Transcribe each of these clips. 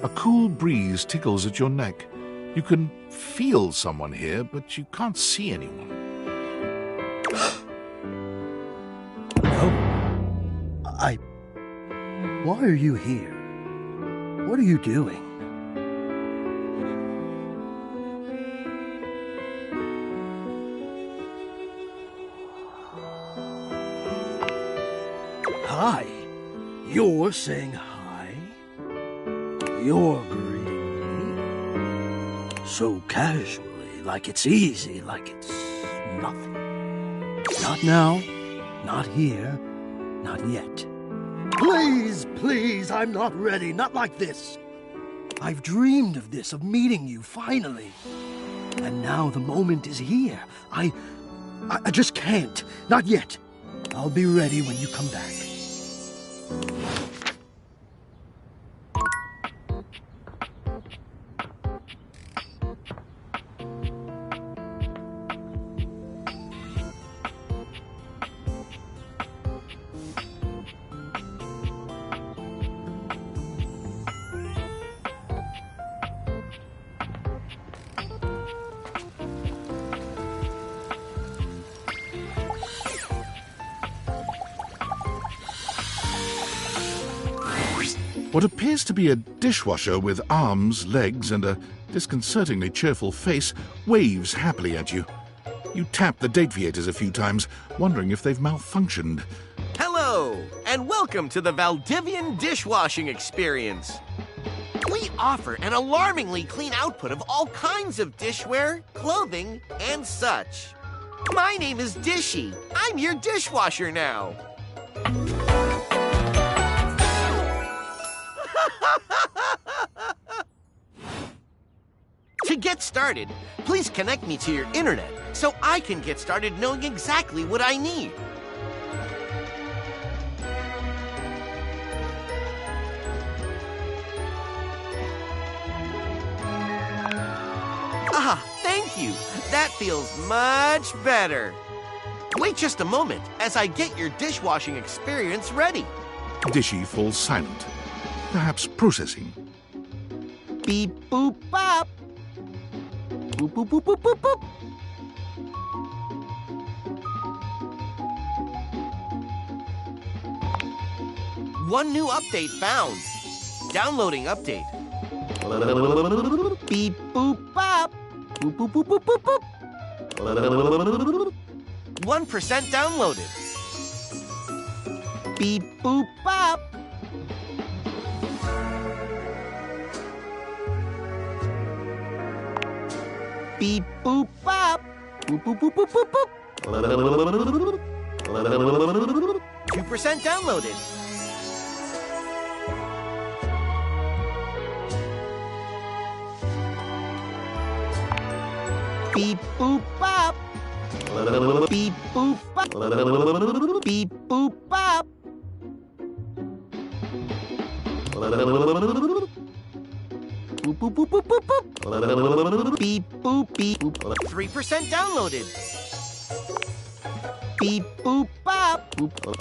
A cool breeze tickles at your neck. You can feel someone here, but you can't see anyone. Why are you here? What are you doing? Hi. You're saying hi? You're greeting me? So casually, like it's easy, like it's nothing. Not now, not here, not yet. Please, please, I'm not ready, not like this. I've dreamed of this, of meeting you, finally. And now the moment is here. I just can't, not yet. I'll be ready when you come back. What appears to be a dishwasher with arms, legs, and a disconcertingly cheerful face waves happily at you. You tap the Dateviators a few times, wondering if they've malfunctioned. Hello, and welcome to the Valdivian dishwashing experience. We offer an alarmingly clean output of all kinds of dishware, clothing, and such. My name is Dishy. I'm your dishwasher now. To get started, please connect me to your internet so I can get started knowing exactly what I need. Ah, thank you. That feels much better. Wait just a moment as I get your dishwashing experience ready. Dishy falls silent, perhaps processing. Beep, boop, bop. Boop, boop, boop, boop, boop, boop. One new update found. Downloading update. Beep, boop, bop. Boop, boop, boop, boop, boop, boop. 1% downloaded. Beep, boop, bop. Beep, boop, bop. Boop, boop, boop, boop, boop, boop. 2% downloaded. Beep boop bop. Beep boop bop. Beep boop bop. Boop boop boop boop boop boop. Beep boop beep. 3% downloaded. Beep boop bop. Beep beep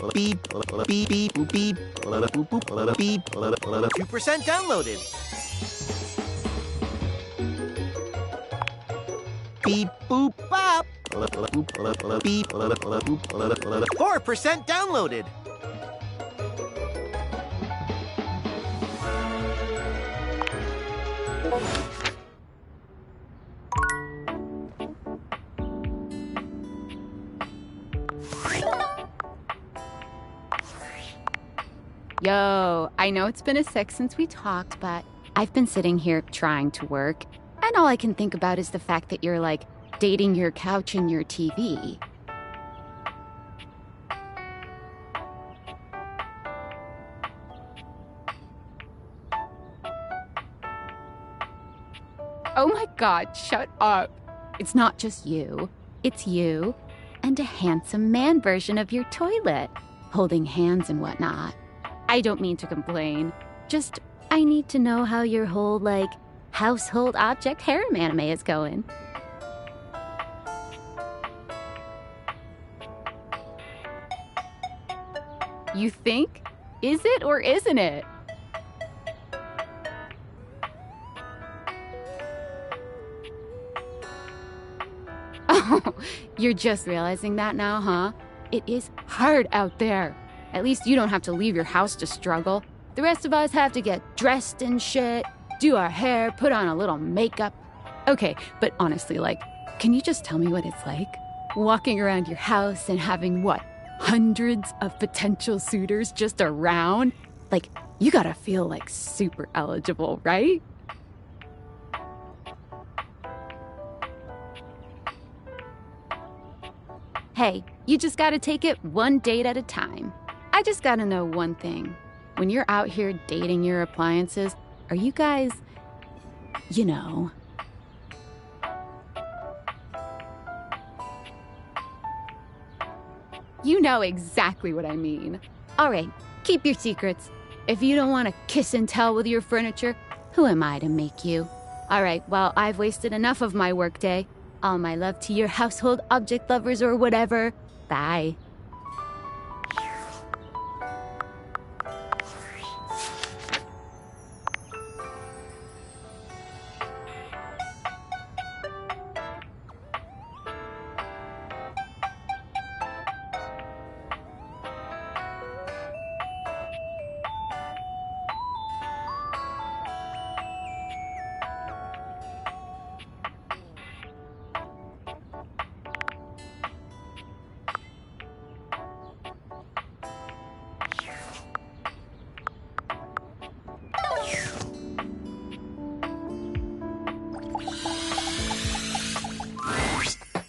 beep beep. Boop boop beep. 2% downloaded. Beep boop bop. Beep. 4% downloaded. Yo, I know it's been a sec since we talked, but I've been sitting here trying to work, and all I can think about is the fact that you're like dating your couch and your TV. Oh my God, shut up. It's not just you. It's you and a handsome man version of your toilet, holding hands and whatnot. I don't mean to complain. Just, I need to know how your whole, household object harem anime is going. You think? Is it or isn't it? Oh, you're just realizing that now, huh? It is hard out there. At least you don't have to leave your house to struggle. The rest of us have to get dressed and shit, do our hair, put on a little makeup. Okay, but honestly, can you just tell me what it's like? Walking around your house and having, hundreds of potential suitors just around? You gotta feel, super eligible, right? Hey, you just gotta take it one date at a time. I just gotta know one thing. When you're out here dating your appliances, are you guys, you know... You know exactly what I mean. All right, keep your secrets. If you don't want to kiss and tell with your furniture, who am I to make you? All right, well, I've wasted enough of my workday. All my love to your household object lovers or whatever. Bye.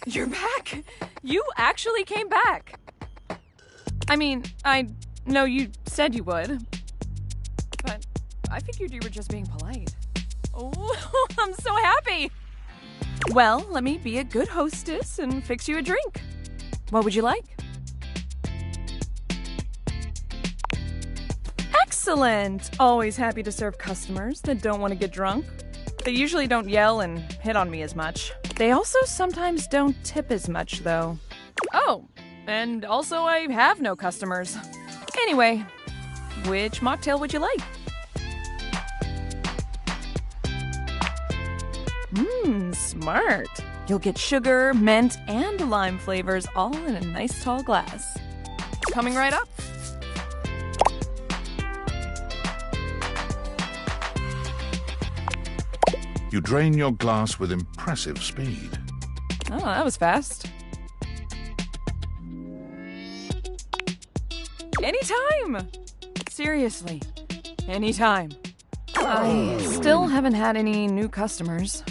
You're back! You actually came back! I mean, I know you said you would, but I figured you were just being polite. Oh, I'm so happy! Well, let me be a good hostess and fix you a drink. What would you like? Excellent! Always happy to serve customers that don't want to get drunk. They usually don't yell and hit on me as much. They also sometimes don't tip as much, though. Oh, and also I have no customers. Anyway, which mocktail would you like? Smart. You'll get sugar, mint, and lime flavors all in a nice tall glass. Coming right up. You drain your glass with impressive speed. Oh, that was fast. Anytime! Seriously, anytime. I still haven't had any new customers.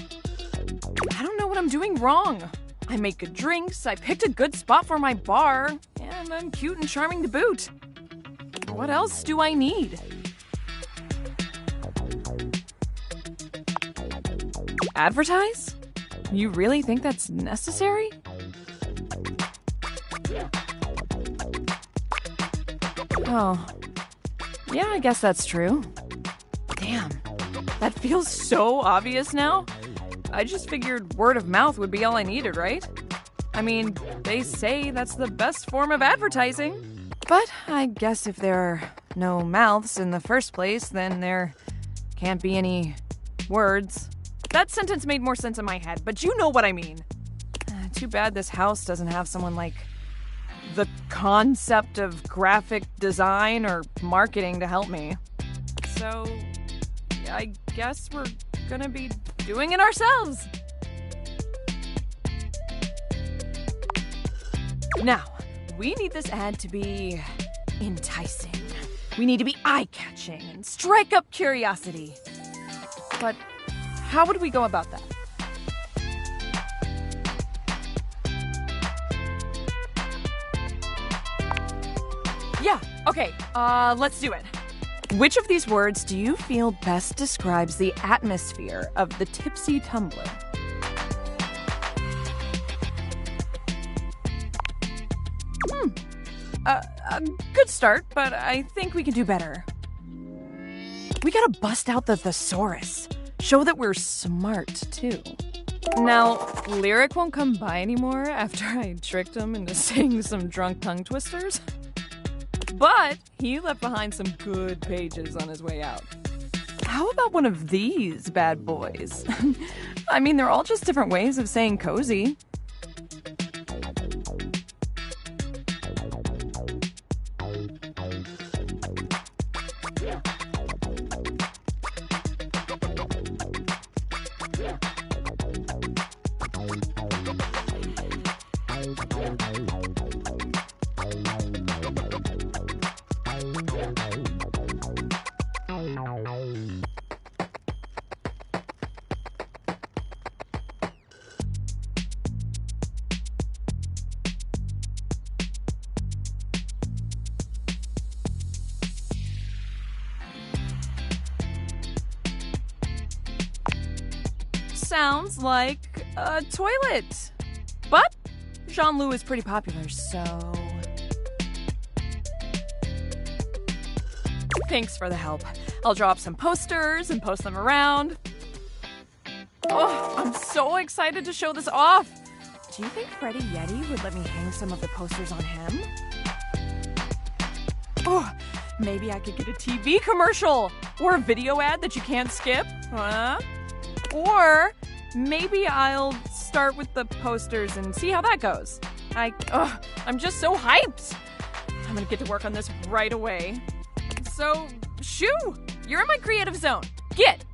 I don't know what I'm doing wrong. I make good drinks, I picked a good spot for my bar, and I'm cute and charming to boot. What else do I need? Advertise? You really think that's necessary? Oh. Yeah, I guess that's true. Damn. That feels so obvious now. I just figured word of mouth would be all I needed, right? I mean, they say that's the best form of advertising. But I guess if there are no mouths in the first place, then there can't be any words. That sentence made more sense in my head, but you know what I mean. Too bad this house doesn't have someone like the concept of graphic design or marketing to help me. So, I guess we're gonna be doing it ourselves. Now, we need this ad to be enticing. We need to be eye-catching and strike up curiosity. But how would we go about that? Yeah, okay, let's do it. Which of these words do you feel best describes the atmosphere of the Tipsy Tumbler? A good start, but I think we can do better. We gotta bust out the thesaurus. Show that we're smart, too. Now, Lyric won't come by anymore after I tricked him into saying some drunk tongue twisters. But he left behind some good pages on his way out. How about one of these bad boys? I mean, they're all just different ways of saying cozy. Sounds like a toilet. But Jean-Loup is pretty popular, so... Thanks for the help. I'll draw up some posters and post them around. Oh, I'm so excited to show this off. Do you think Freddie Yeti would let me hang some of the posters on him? Oh, maybe I could get a TV commercial or a video ad that you can't skip, huh? Or maybe I'll start with the posters and see how that goes. I'm just so hyped. I'm gonna get to work on this right away. So, shoo! You're in my creative zone. Get!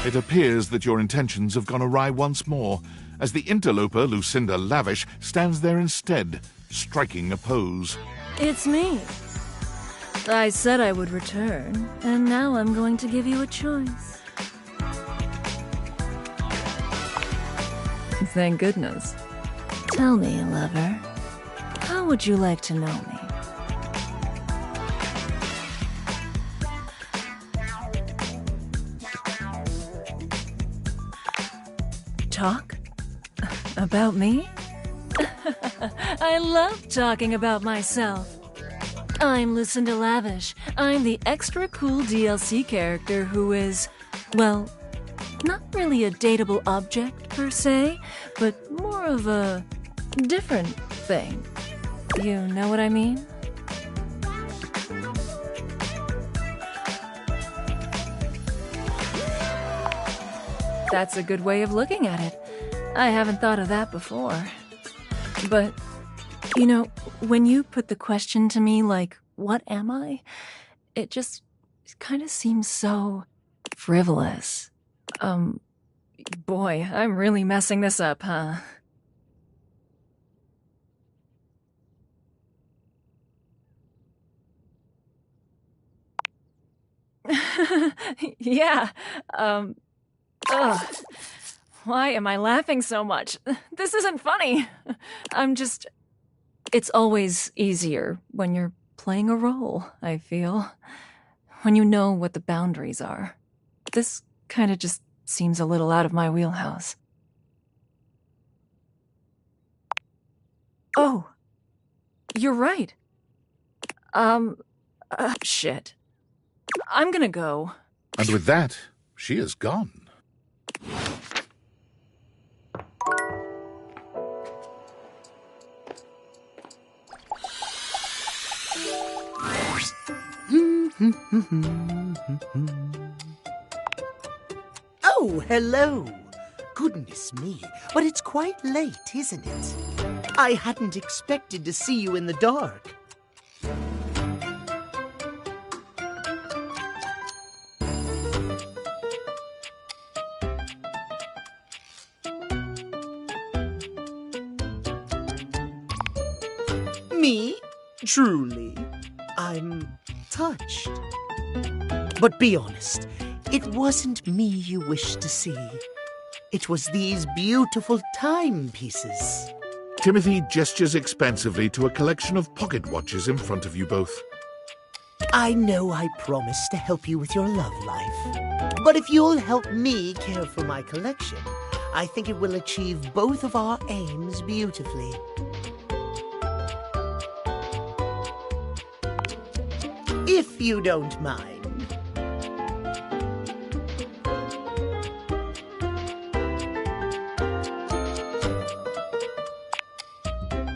It appears that your intentions have gone awry once more, as the interloper Lucinda Lavish stands there instead, striking a pose. It's me. I said I would return, and now I'm going to give you a choice. Thank goodness. Tell me, lover, how would you like to know me? Talk? About me? I love talking about myself. I'm Lucinda Lavish. I'm the extra cool DLC character who is, well, not really a dateable object per se, but more of a different thing. You know what I mean? That's a good way of looking at it. I haven't thought of that before. But, you know, when you put the question to me like, what am I? It just kind of seems so frivolous. Boy, I'm really messing this up, huh? Yeah, ugh. Why am I laughing so much? This isn't funny. It's always easier when you're playing a role, I feel. When you know what the boundaries are. This kind of just seems a little out of my wheelhouse. Oh, you're right. Shit. I'm gonna go. And with that, she is gone. Oh, hello. Goodness me, but it's quite late, isn't it? I hadn't expected to see you in the dark. Me? Truly. I'm touched. But be honest, it wasn't me you wished to see. It was these beautiful timepieces. Timothy gestures expansively to a collection of pocket watches in front of you both. I know I promised to help you with your love life. But if you'll help me care for my collection, I think it will achieve both of our aims beautifully. If you don't mind.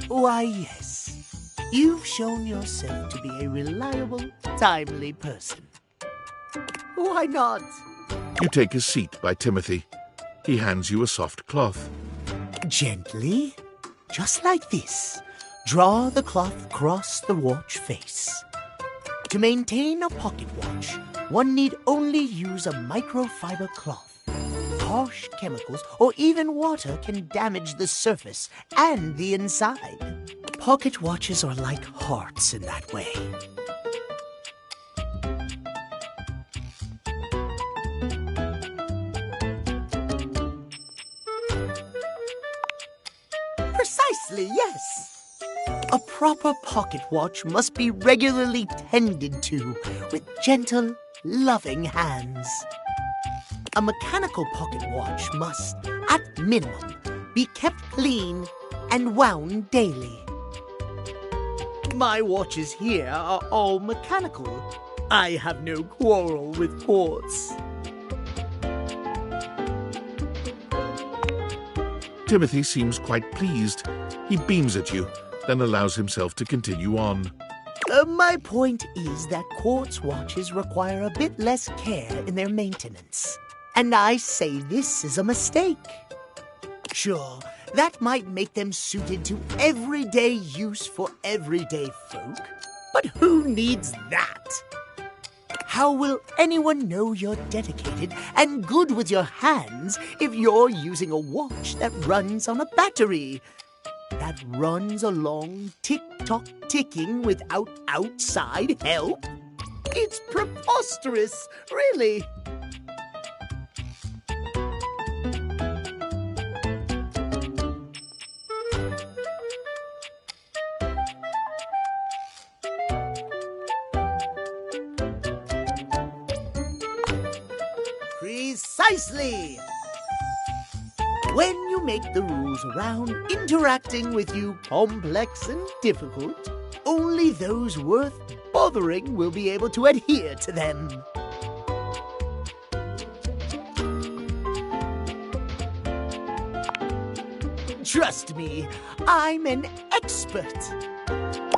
Why, yes. You've shown yourself to be a reliable, timely person. Why not? You take a seat by Timothy. He hands you a soft cloth. Gently, just like this, draw the cloth across the watch face. To maintain a pocket watch, one need only use a microfiber cloth. Harsh chemicals or even water can damage the surface and the inside. Pocket watches are like hearts in that way. Precisely, yes. A proper pocket watch must be regularly tended to with gentle, loving hands. A mechanical pocket watch must, at minimum, be kept clean and wound daily. My watches here are all mechanical. I have no quarrel with quartz. Timothy seems quite pleased. He beams at you, then allows himself to continue on. My point is that quartz watches require a bit less care in their maintenance. And I say this is a mistake. Sure, that might make them suited to everyday use for everyday folk. But who needs that? How will anyone know you're dedicated and good with your hands if you're using a watch that runs on a battery? That runs along tick-tock ticking without outside help? It's preposterous, really. Precisely! When you make the rules around interacting with you complex and difficult, only those worth bothering will be able to adhere to them. Trust me, I'm an expert.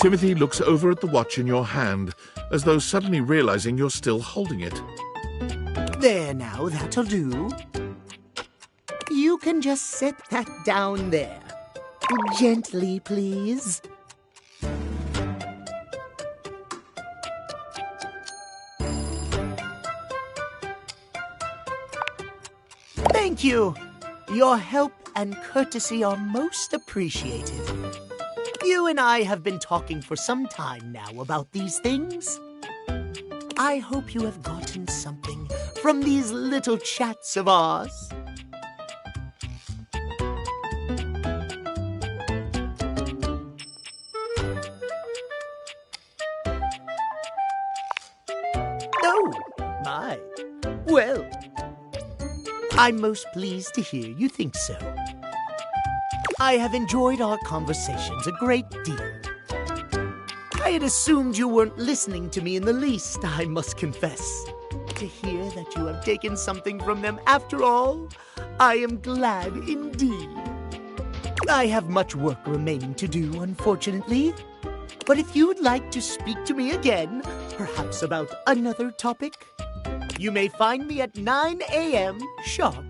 Timothy looks over at the watch in your hand, as though suddenly realizing you're still holding it. There now, that'll do. you can just set that down there. Gently, please. Thank you. Your help and courtesy are most appreciated. You and I have been talking for some time now about these things. I hope you have gotten something from these little chats of ours. Oh, my. Well, I'm most pleased to hear you think so. I have enjoyed our conversations a great deal. I had assumed you weren't listening to me in the least, I must confess. To hear that you have taken something from them after all, I am glad indeed. I have much work remaining to do, unfortunately. But if you'd like to speak to me again, perhaps about another topic, you may find me at 9 a.m. sharp.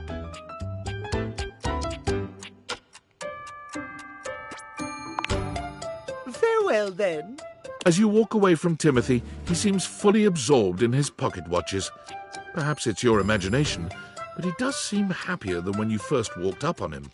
Farewell, then. As you walk away from Timothy, he seems fully absorbed in his pocket watches. Perhaps it's your imagination, but he does seem happier than when you first walked up on him.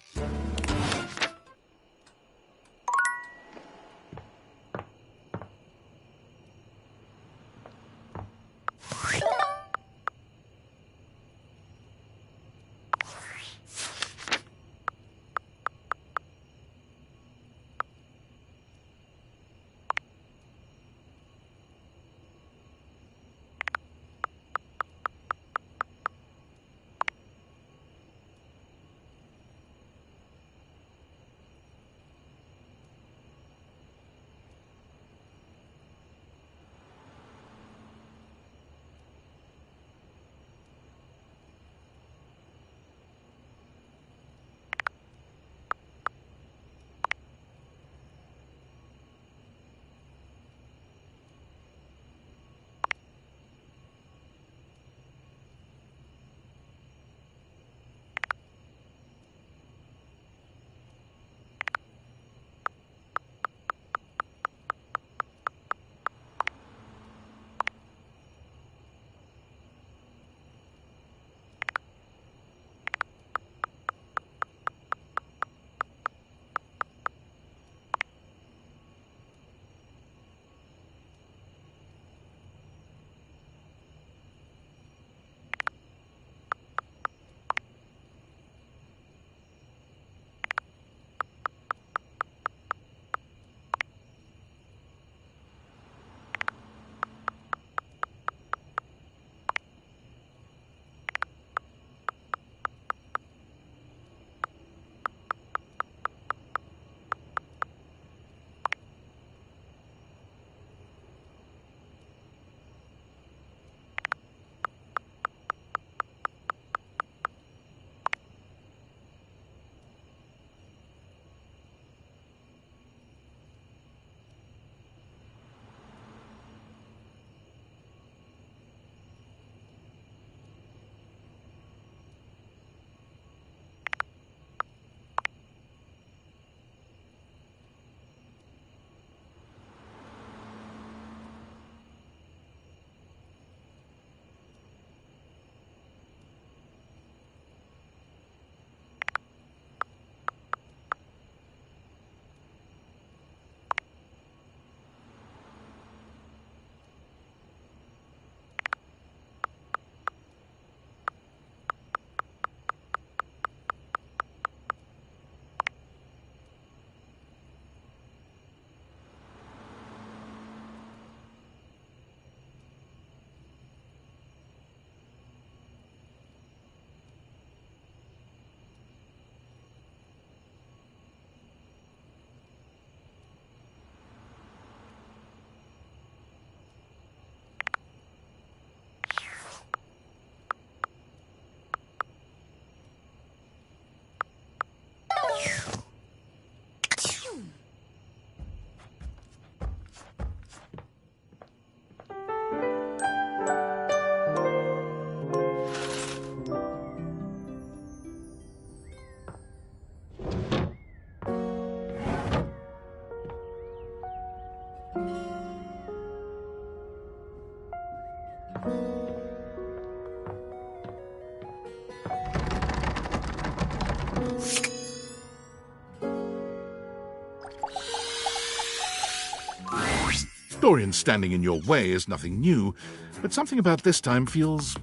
Dorian standing in your way is nothing new, but something about this time feels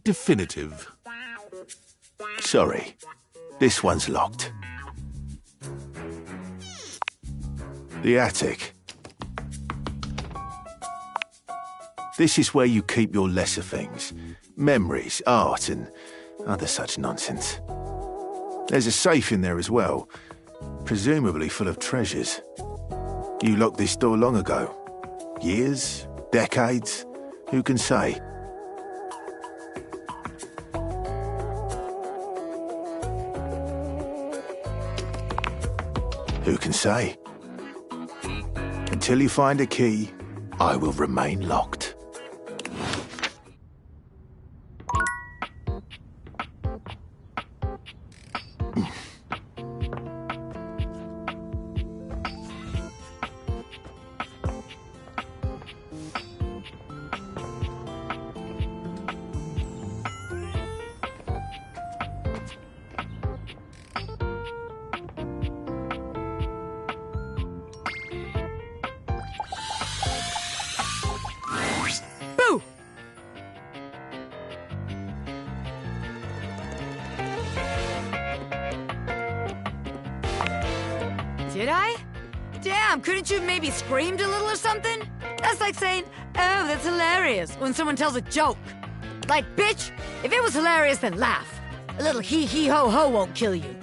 definitive. Sorry, this one's locked. The attic. This is where you keep your lesser things. Memories, art, and other such nonsense. There's a safe in there as well, presumably full of treasures. You locked this door long ago. Years? Decades? Who can say? Who can say? Until you find a key, I will remain locked. Boo! Did I? Damn, couldn't you have maybe screamed a little or something? That's like saying, oh, that's hilarious, when someone tells a joke. Like, bitch, if it was hilarious, then laugh. A little hee-hee-ho-ho won't kill you.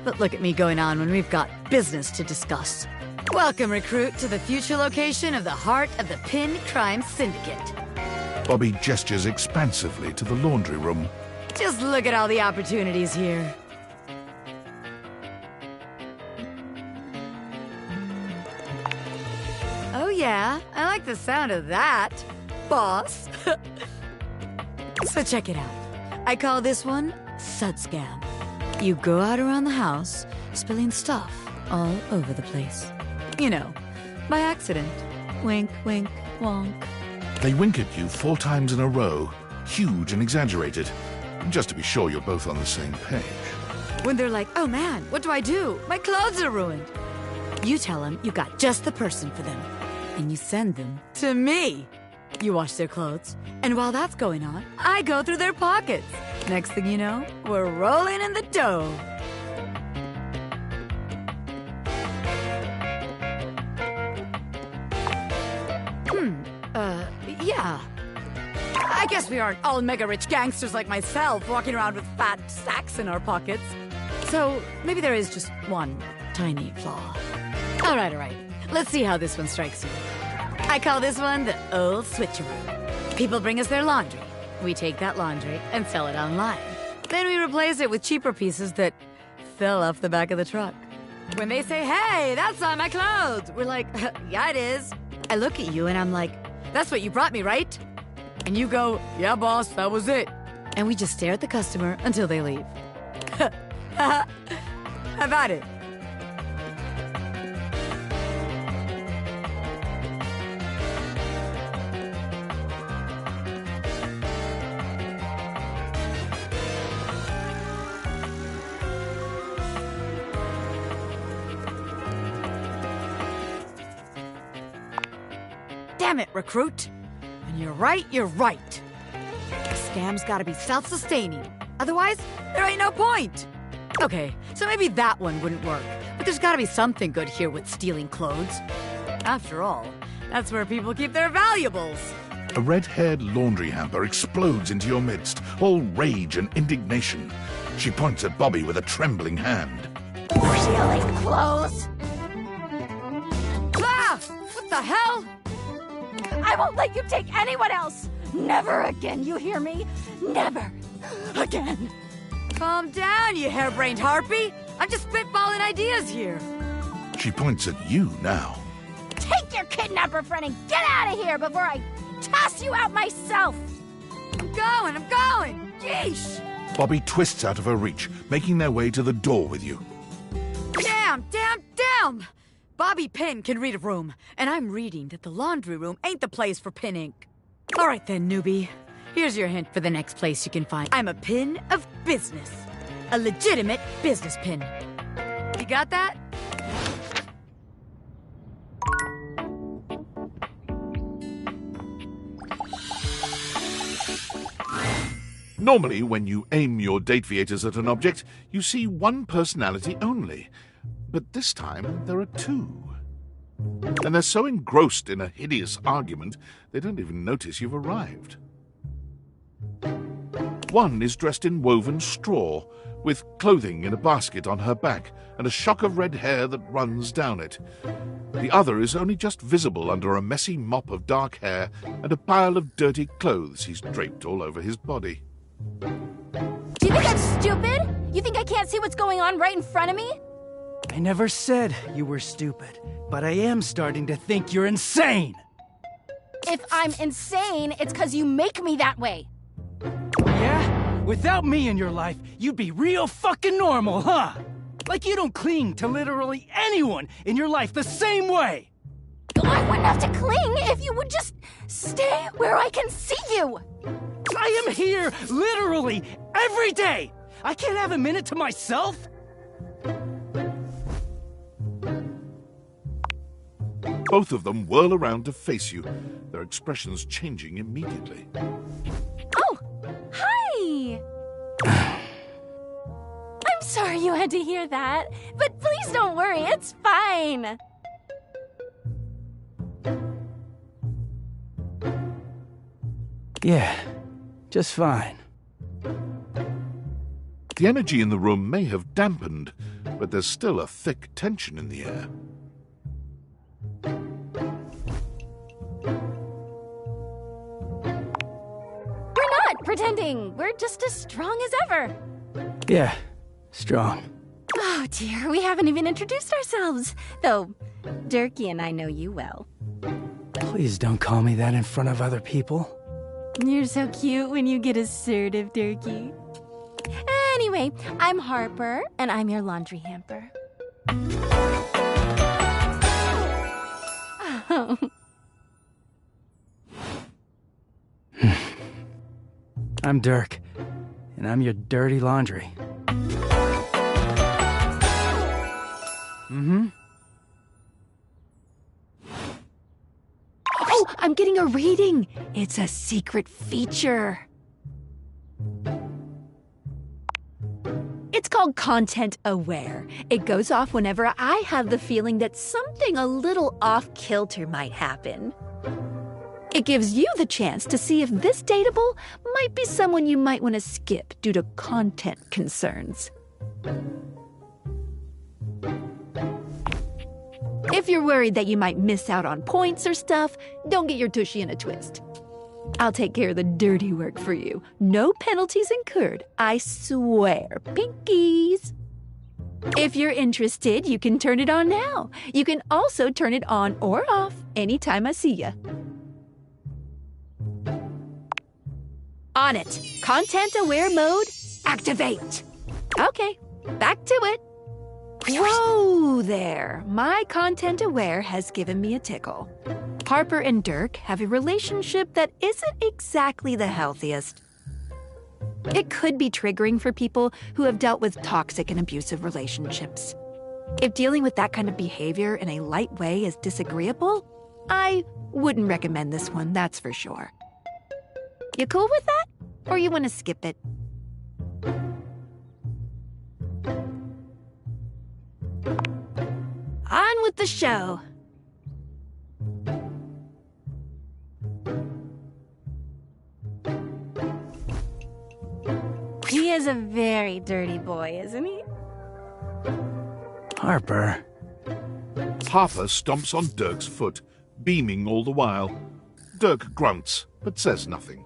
But look at me going on when we've got business to discuss. Welcome, recruit, to the future location of the heart of the Pin Crime Syndicate. Bobby gestures expansively to the laundry room. Just look at all the opportunities here. Oh yeah, I like the sound of that, boss. So check it out. I call this one Sud Scam. You go out around the house, spilling stuff all over the place. You know, by accident. Wink, wink, wonk. They wink at you 4 times in a row, huge and exaggerated, just to be sure you're both on the same page. When they're like, oh man, what do I do? My clothes are ruined. You tell them you got just the person for them, and you send them to me. You wash their clothes, and while that's going on, I go through their pockets. Next thing you know, we're rolling in the dough. Yeah. I guess we aren't all mega-rich gangsters like myself walking around with fat sacks in our pockets. So maybe there is just one tiny flaw. All right. Let's see how this one strikes you. I call this one the old switcheroo. People bring us their laundry. We take that laundry and sell it online. Then we replace it with cheaper pieces that fell off the back of the truck. When they say, hey, that's not my clothes, we're like, yeah, it is. I look at you and I'm like, that's what you brought me, right? And you go, yeah, boss, that was it. And we just stare at the customer until they leave. How about it? Damn it, recruit. When you're right, you're right. The scam's gotta be self-sustaining. Otherwise, there ain't no point. Okay, so maybe that one wouldn't work. But there's gotta be something good here with stealing clothes. After all, that's where people keep their valuables. A red-haired laundry hamper explodes into your midst, all rage and indignation. She points at Bobby with a trembling hand. Stealing clothes? Ah! What the hell? I won't let you take anyone else! Never again, you hear me? Never again! Calm down, you harebrained harpy! I'm just spitballing ideas here. She points at you now. Take your kidnapper friend and get out of here before I toss you out myself! I'm going! Yeesh! Bobby twists out of her reach, making their way to the door with you. Damn! Bobby Pin can read a room, and I'm reading that the laundry room ain't the place for pin ink. All right then, newbie. Here's your hint for the next place you can find. I'm a pin of business. A legitimate business pin. You got that? Normally, when you aim your Dateviators at an object, you see one personality only. But this time, there are two. And they're so engrossed in a hideous argument, they don't even notice you've arrived. One is dressed in woven straw, with clothing in a basket on her back and a shock of red hair that runs down it. The other is only just visible under a messy mop of dark hair and a pile of dirty clothes he's draped all over his body. Do you think I'm stupid? You think I can't see what's going on right in front of me? I never said you were stupid, but I am starting to think you're insane! If I'm insane, it's 'cause you make me that way. Yeah? Without me in your life, you'd be real fucking normal, huh? Like you don't cling to literally anyone in your life the same way! I wouldn't have to cling if you would just stay where I can see you! I am here, literally, every day! I can't have a minute to myself? Both of them whirl around to face you, their expressions changing immediately. Oh, hi! I'm sorry you had to hear that, but please don't worry, it's fine. Yeah, just fine. The energy in the room may have dampened, but there's still a thick tension in the air. We're not pretending. We're just as strong as ever. Yeah, strong. Oh dear, we haven't even introduced ourselves. Though, Durkee and I know you well. Please don't call me that in front of other people. You're so cute when you get assertive, Durkee. Anyway, I'm Harper, and I'm your laundry hamper. I'm Dirk, and I'm your dirty laundry. Mm-hmm. Oh, I'm getting a reading. It's a secret feature. It's called Content Aware. It goes off whenever I have the feeling that something a little off-kilter might happen. It gives you the chance to see if this dateable might be someone you might want to skip due to content concerns. If you're worried that you might miss out on points or stuff, don't get your tushy in a twist. I'll take care of the dirty work for you. No penalties incurred, I swear. Pinkies! If you're interested, you can turn it on now. You can also turn it on or off anytime I see ya. On it. Content aware mode, activate. Okay, back to it. Whoa there. My content aware has given me a tickle. Harper and Dirk have a relationship that isn't exactly the healthiest. It could be triggering for people who have dealt with toxic and abusive relationships. If dealing with that kind of behavior in a light way is disagreeable, I wouldn't recommend this one, that's for sure. You cool with that? Or you want to skip it? On with the show. He is a very dirty boy, isn't he? Harper. Harper stomps on Dirk's foot, beaming all the while. Dirk grunts, but says nothing.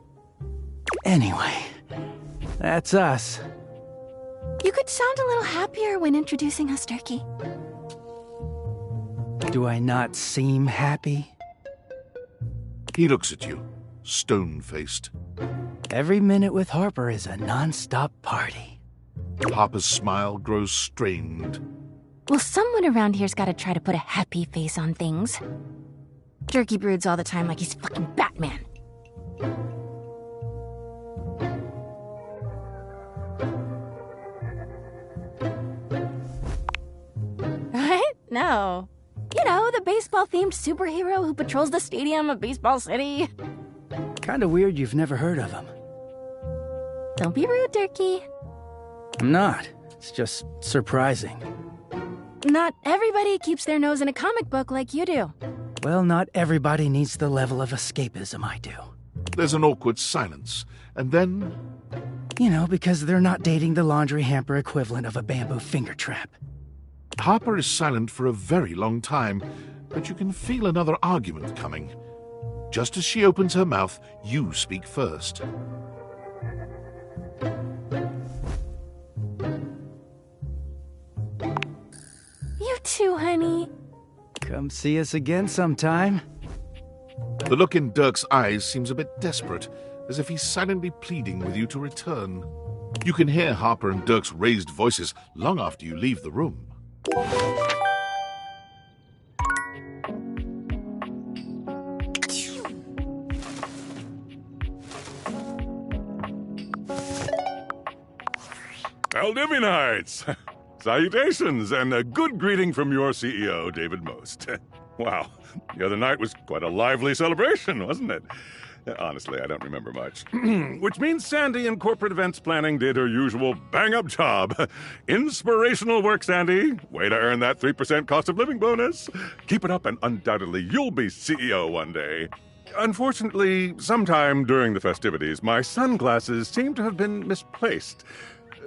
Anyway, that's us. You could sound a little happier when introducing us, Durkee. Do I not seem happy? He looks at you, stone-faced. Every minute with Harper is a non-stop party. Harper's smile grows strained. Well, someone around here's got to try to put a happy face on things. Durkee broods all the time like he's fucking Batman. What? No. You know, the baseball-themed superhero who patrols the stadium of Baseball City. Kinda weird you've never heard of him. Don't be rude, Turkey. I'm not. It's just surprising. Not everybody keeps their nose in a comic book like you do. Well, not everybody needs the level of escapism I do. There's an awkward silence, and then... You know, because they're not dating the laundry hamper equivalent of a bamboo finger trap. Harper is silent for a very long time, but you can feel another argument coming. Just as she opens her mouth, you speak first. You too, honey. Come see us again sometime. The look in Dirk's eyes seems a bit desperate, as if he's silently pleading with you to return. You can hear Harper and Dirk's raised voices long after you leave the room. Valdivianites! Salutations, and a good greeting from your CEO, David Most. Wow, the other night was quite a lively celebration, wasn't it? Honestly, I don't remember much. Which means Sandy in corporate events planning did her usual bang-up job. Inspirational work, Sandy. Way to earn that 3% cost of living bonus. Keep it up and undoubtedly you'll be CEO one day. Unfortunately, sometime during the festivities, my sunglasses seem to have been misplaced.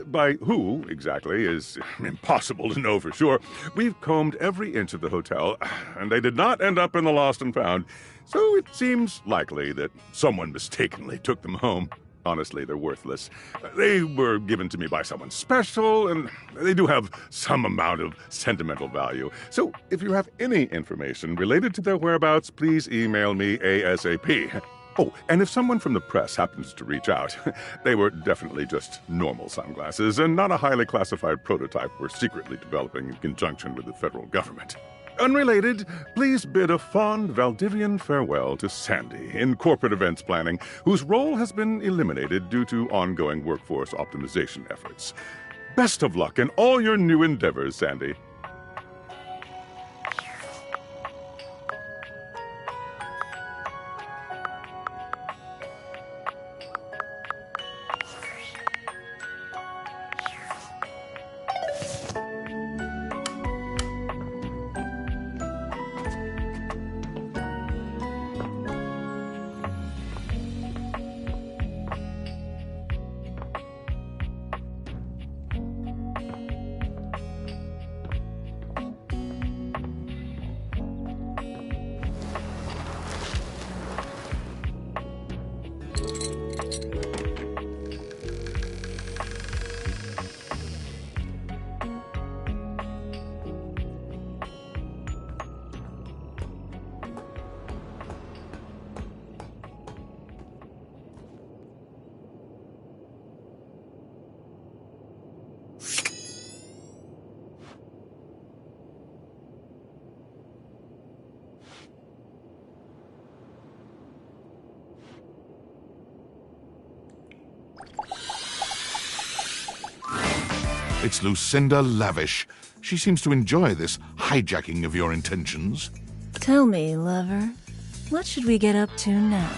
By who, exactly, is impossible to know for sure. We've combed every inch of the hotel, and they did not end up in the lost and found. So it seems likely that someone mistakenly took them home. Honestly, they're worthless. They were given to me by someone special, and they do have some amount of sentimental value. So if you have any information related to their whereabouts, please email me ASAP. Oh, and if someone from the press happens to reach out, they were definitely just normal sunglasses and not a highly classified prototype we're secretly developing in conjunction with the federal government. Unrelated, please bid a fond Valdivian farewell to Sandy in corporate events planning, whose role has been eliminated due to ongoing workforce optimization efforts. Best of luck in all your new endeavors, Sandy. It's Lucinda Lavish. She seems to enjoy this hijacking of your intentions. Tell me, lover, what should we get up to now?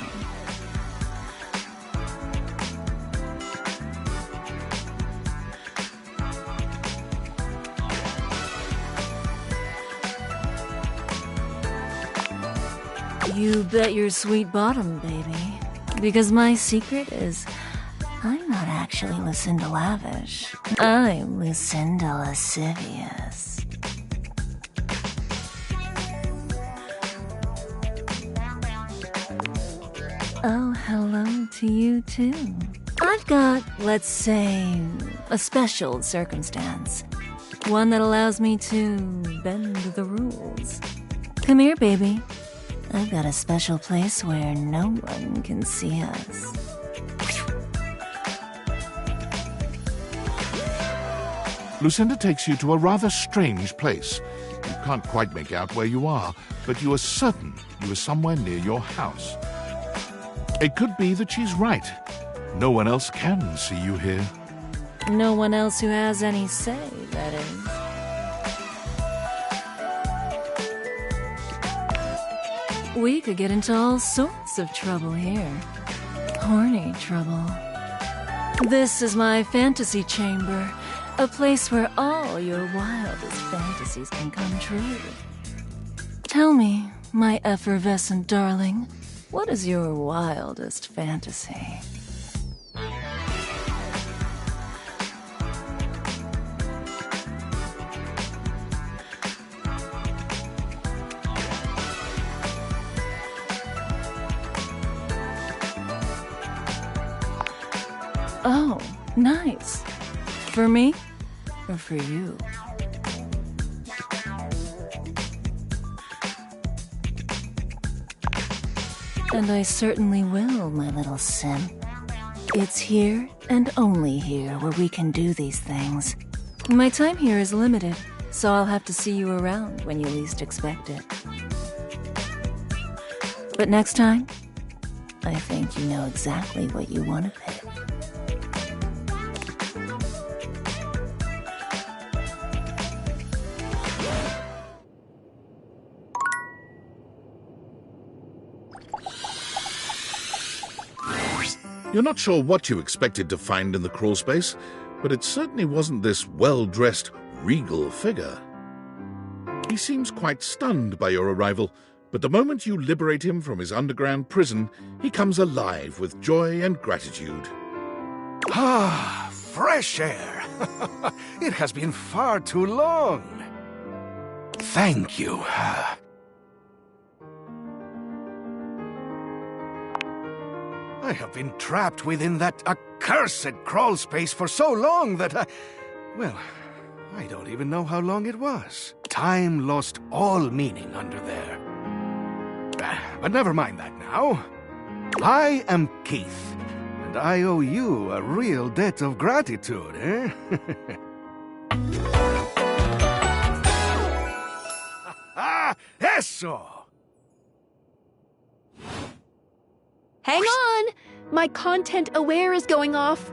You bet your sweet bottom, baby. Because my secret is, I'm not actually Lucinda Lavish. I'm Lucinda Lascivious. Oh, hello to you too. I've got, let's say, a special circumstance. One that allows me to bend the rules. Come here, baby. I've got a special place where no one can see us. Lucinda takes you to a rather strange place. You can't quite make out where you are, but you are certain you are somewhere near your house. It could be that she's right. No one else can see you here. No one else who has any say, that is. We could get into all sorts of trouble here. Horny trouble. This is my fantasy chamber, a place where all your wildest fantasies can come true. Tell me, my effervescent darling, what is your wildest fantasy? Oh, nice. For me or for you? And I certainly will, my little sim. It's here and only here where we can do these things. My time here is limited, so I'll have to see you around when you least expect it. But next time, I think you know exactly what you want to pick. You're not sure what you expected to find in the crawlspace, but it certainly wasn't this well-dressed, regal figure. He seems quite stunned by your arrival, but the moment you liberate him from his underground prison, he comes alive with joy and gratitude. Ah, fresh air! It has been far too long. Thank you. I have been trapped within that accursed crawl space for so long that well, I don't even know how long it was. Time lost all meaning under there. But never mind that now. I am Keith, and I owe you a real debt of gratitude, eh? Eso! Hang on! My content aware is going off.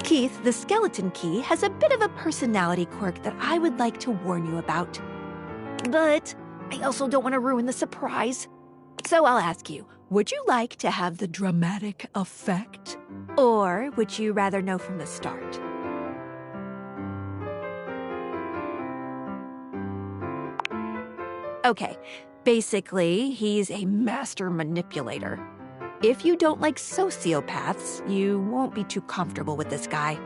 Keith, the skeleton key, has a bit of a personality quirk that I would like to warn you about. But I also don't want to ruin the surprise. So I'll ask you, would you like to have the dramatic effect? Or would you rather know from the start? Okay, basically, he's a master manipulator. If you don't like sociopaths, you won't be too comfortable with this guy.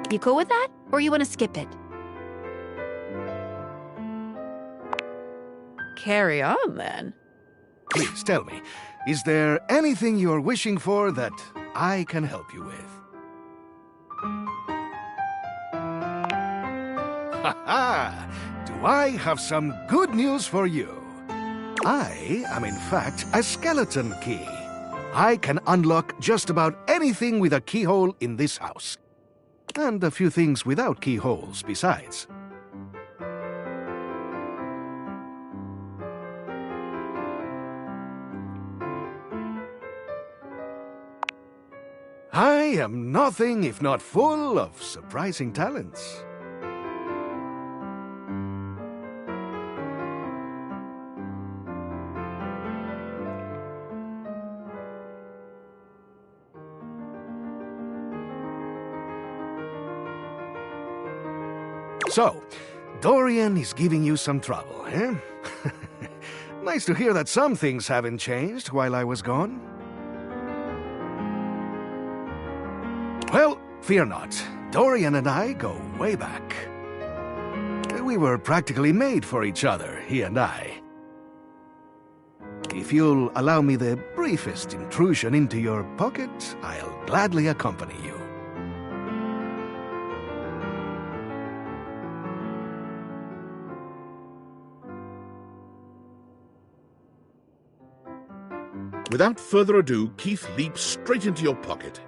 You cool with that, or you want to skip it? Carry on, then. Please tell me, is there anything you're wishing for that I can help you with? Ha-ha! Do I have some good news for you? I am in fact a skeleton key. I can unlock just about anything with a keyhole in this house. And a few things without keyholes besides. I am nothing if not full of surprising talents. So, Dorian is giving you some trouble, eh? Nice to hear that some things haven't changed while I was gone. Well, fear not. Dorian and I go way back. We were practically made for each other, he and I. If you'll allow me the briefest intrusion into your pocket, I'll gladly accompany you. Without further ado, Keith leaps straight into your pocket.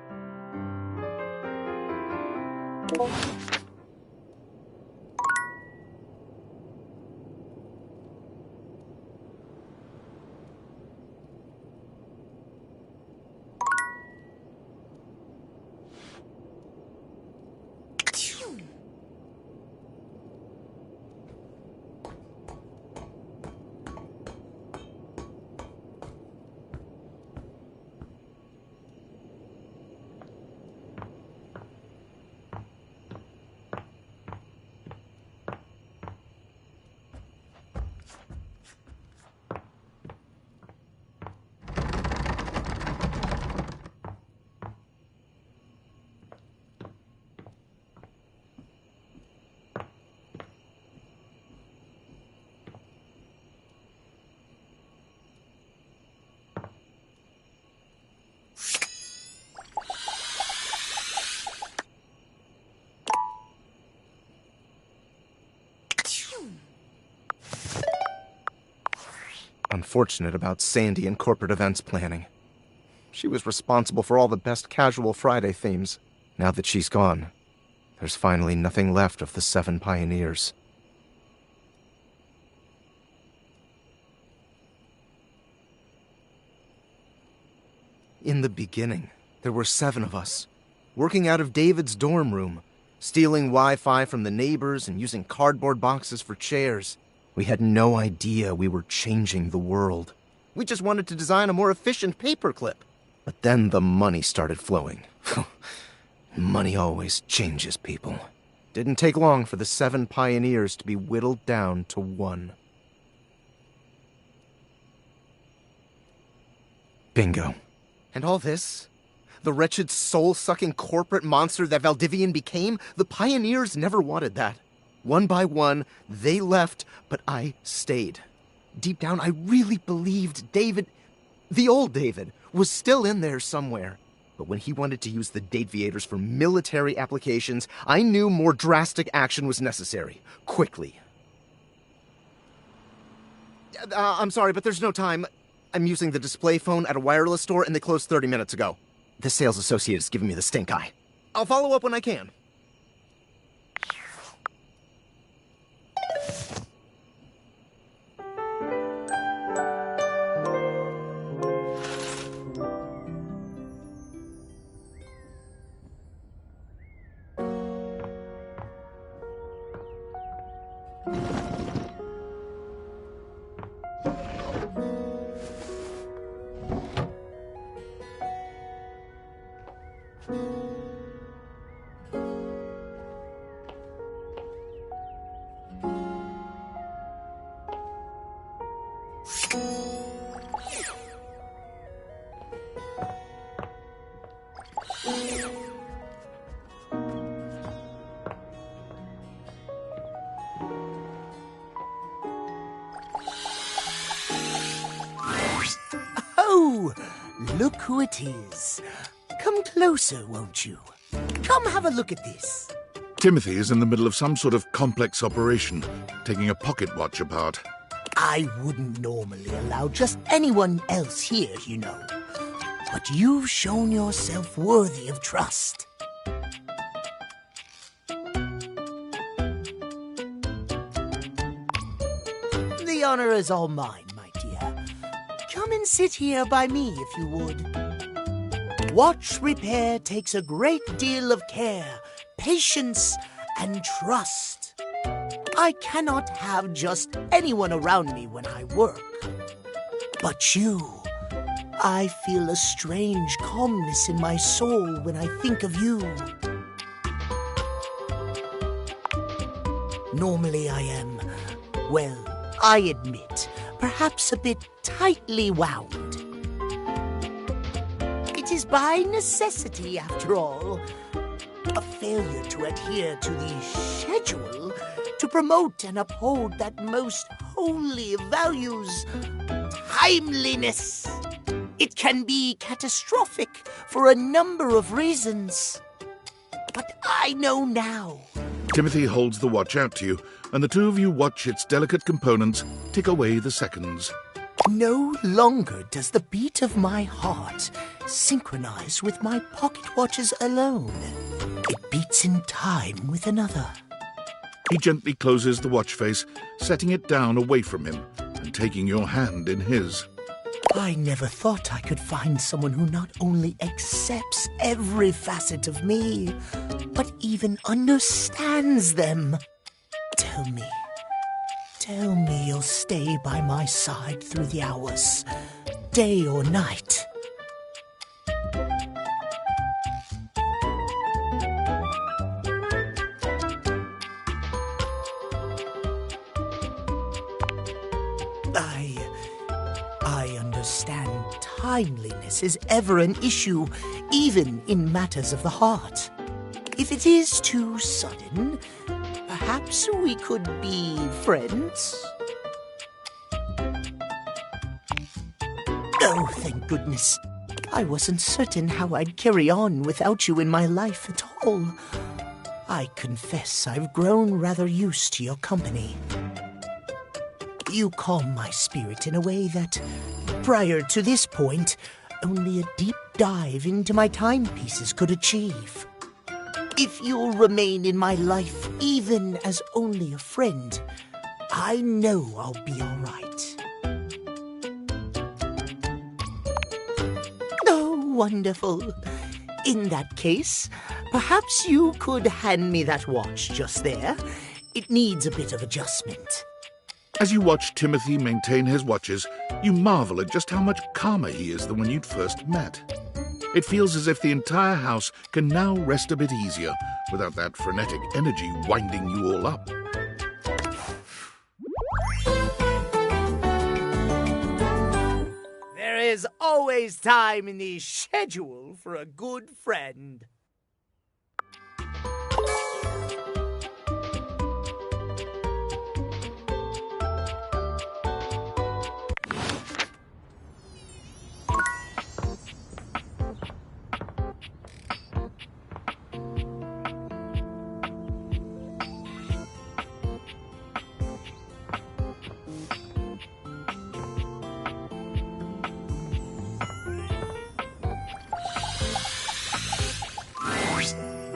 unfortunate about Sandy and corporate events planning. She was responsible for all the best Casual Friday themes. Now that she's gone, there's finally nothing left of the 7 pioneers. In the beginning, there were 7 of us, working out of David's dorm room, stealing Wi-Fi from the neighbors and using cardboard boxes for chairs. We had no idea we were changing the world. We just wanted to design a more efficient paperclip. But then the money started flowing. Money always changes people. Didn't take long for the 7 pioneers to be whittled down to 1. Bingo. And all this? The wretched, soul-sucking corporate monster that Valdivian became? The pioneers never wanted that. One by one, they left, but I stayed. Deep down, I really believed David, the old David, was still in there somewhere. But when he wanted to use the Dateviators for military applications, I knew more drastic action was necessary. Quickly. I'm sorry, but there's no time. I'm using the display phone at a wireless store, and they closed 30 minutes ago. The sales associate is giving me the stink eye. I'll follow up when I can. Oh, look who it is. Come closer, won't you? Come have a look at this. Timothy is in the middle of some sort of complex operation, taking a pocket watch apart. I wouldn't normally allow just anyone else here, you know. But you've shown yourself worthy of trust. The honor is all mine, my dear. Come and sit here by me, if you would. Watch repair takes a great deal of care, patience, and trust. I cannot have just anyone around me when I work. But you, I feel a strange calmness in my soul when I think of you. Normally I am, well, I admit, perhaps a bit tightly wound. It is by necessity, after all. A failure to adhere to the schedule, to promote and uphold that most holy of values, timeliness. It can be catastrophic for a number of reasons. But I know now. Timothy holds the watch out to you, and the two of you watch its delicate components tick away the seconds. No longer does the beat of my heart synchronize with my pocket watches alone. It beats in time with another. He gently closes the watch face, setting it down away from him and taking your hand in his. I never thought I could find someone who not only accepts every facet of me, but even understands them. Tell me you'll stay by my side through the hours, day or night. I understand timeliness is ever an issue, even in matters of the heart. If it is too sudden, perhaps we could be friends? Oh, thank goodness. I wasn't certain how I'd carry on without you in my life at all. I confess I've grown rather used to your company. You calm my spirit in a way that, prior to this point, only a deep dive into my timepieces could achieve. If you'll remain in my life, even as only a friend, I know I'll be all right. Oh, wonderful. In that case, perhaps you could hand me that watch just there. It needs a bit of adjustment. As you watch Timothy maintain his watches, you marvel at just how much calmer he is than when you'd first met. It feels as if the entire house can now rest a bit easier without that frenetic energy winding you all up. There is always time in the schedule for a good friend.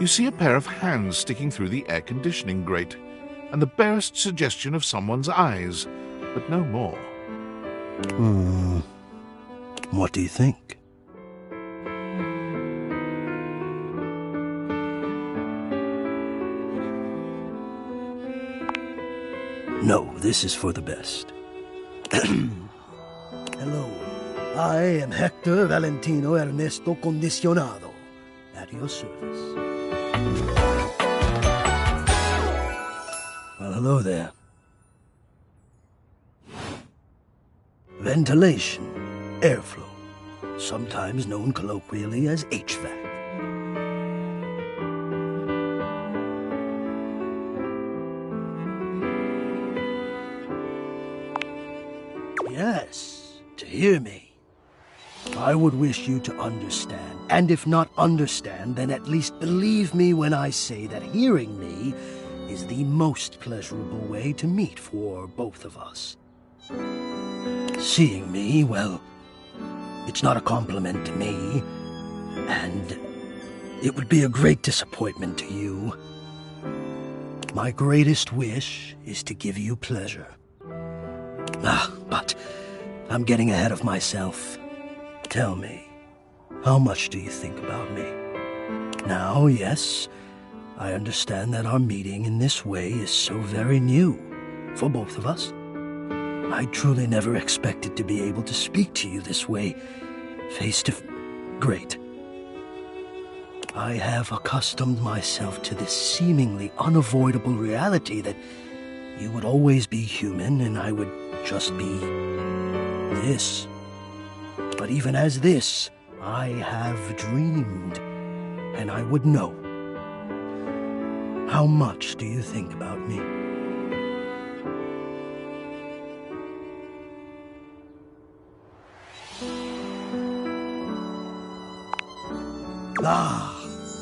You see a pair of hands sticking through the air conditioning grate, and the barest suggestion of someone's eyes, but no more. What do you think? No, this is for the best. Hello, I am Hector Valentino Ernesto Condicionado, at your service. Well, hello there. Ventilation, airflow, sometimes known colloquially as HVAC. Yes, to hear me. I would wish you to understand, and if not understand, then at least believe me when I say that hearing me is the most pleasurable way to meet for both of us. Seeing me, well, it's not a compliment to me, and it would be a great disappointment to you. My greatest wish is to give you pleasure. But I'm getting ahead of myself. Tell me, how much do you think about me? Now, yes, I understand that our meeting in this way is so very new for both of us. I truly never expected to be able to speak to you this way, Great. I have accustomed myself to this seemingly unavoidable reality that you would always be human and I would just be this. But even as this, I have dreamed, and I would know. How much do you think about me?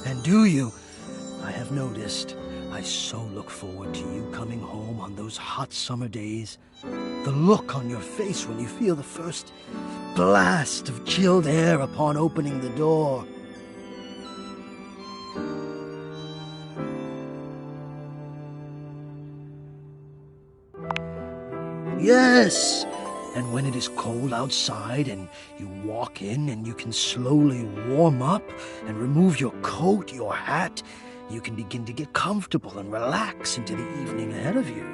And do you? I have noticed. I so look forward to you coming home on those hot summer days. The look on your face when you feel the first blast of chilled air upon opening the door. Yes! And when it is cold outside and you walk in and you can slowly warm up and remove your coat, your hat, you can begin to get comfortable and relax into the evening ahead of you.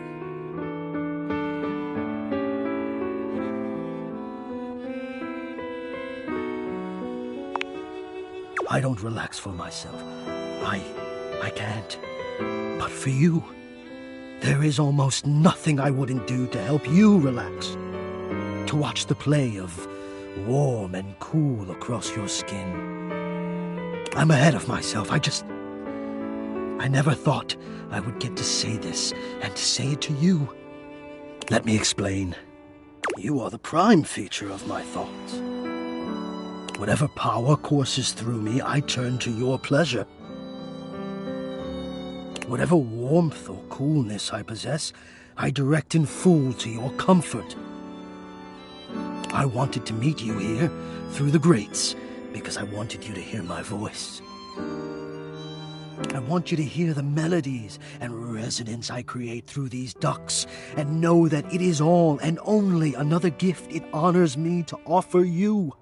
I don't relax for myself. I can't. But for you, there is almost nothing I wouldn't do to help you relax. To watch the play of warm and cool across your skin. I'm ahead of myself. I never thought I would get to say this and to say it to you. Let me explain. You are the prime feature of my thoughts. Whatever power courses through me, I turn to your pleasure. Whatever warmth or coolness I possess, I direct in full to your comfort. I wanted to meet you here through the grates because I wanted you to hear my voice. I want you to hear the melodies and resonance I create through these ducts and know that it is all and only another gift it honors me to offer you.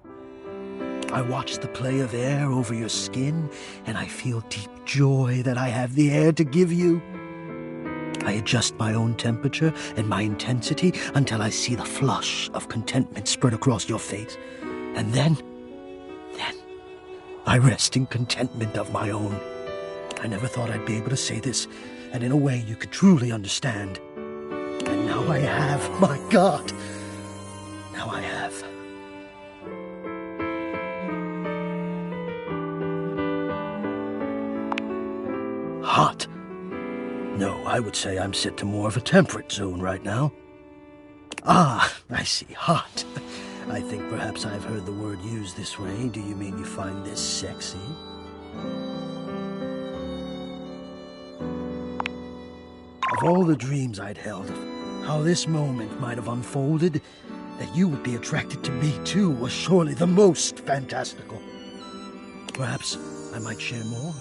I watch the play of air over your skin and I feel deep joy that I have the air to give you. I adjust my own temperature and my intensity until I see the flush of contentment spread across your face. And then I rest in contentment of my own. I never thought I'd be able to say this, and in a way you could truly understand. And now I have, my God! Now I have. Hot. No, I would say I'm set to more of a temperate zone right now. Ah, I see, hot. I think perhaps I've heard the word used this way. Do you mean you find this sexy? Of all the dreams I'd held of how this moment might have unfolded, that you would be attracted to me too was surely the most fantastical. Perhaps I might share more.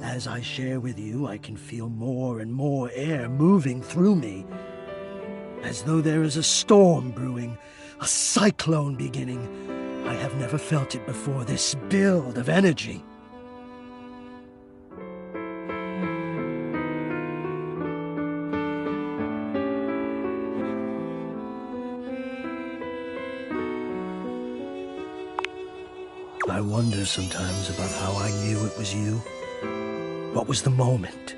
As I share with you, I can feel more and more air moving through me, as though there is a storm brewing, a cyclone beginning. I have never felt it before, this build of energy. I wonder sometimes about how I knew it was you. What was the moment?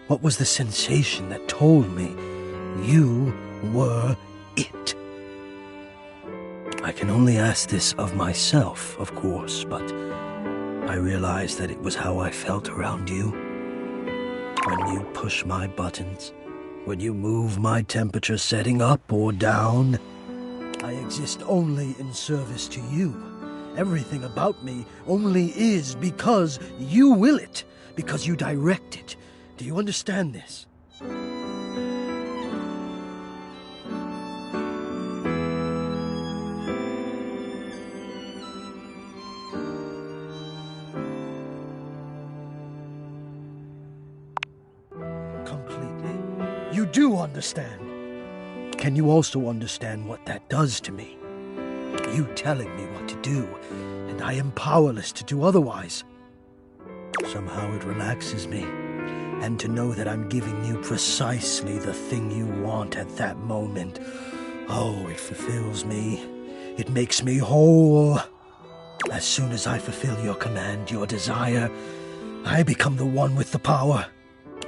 What was the sensation that told me you were it? I can only ask this of myself, of course, but I realized that it was how I felt around you. When you push my buttons, when you move my temperature setting up or down, I exist only in service to you. Everything about me only is because you will it, because you direct it. Do you understand this? Completely. You do understand. Can you also understand what that does to me? You telling me what to do, and I am powerless to do otherwise. Somehow it relaxes me, and to know that I'm giving you precisely the thing you want at that moment. Oh, it fulfills me. It makes me whole. As soon as I fulfill your command, your desire, I become the one with the power.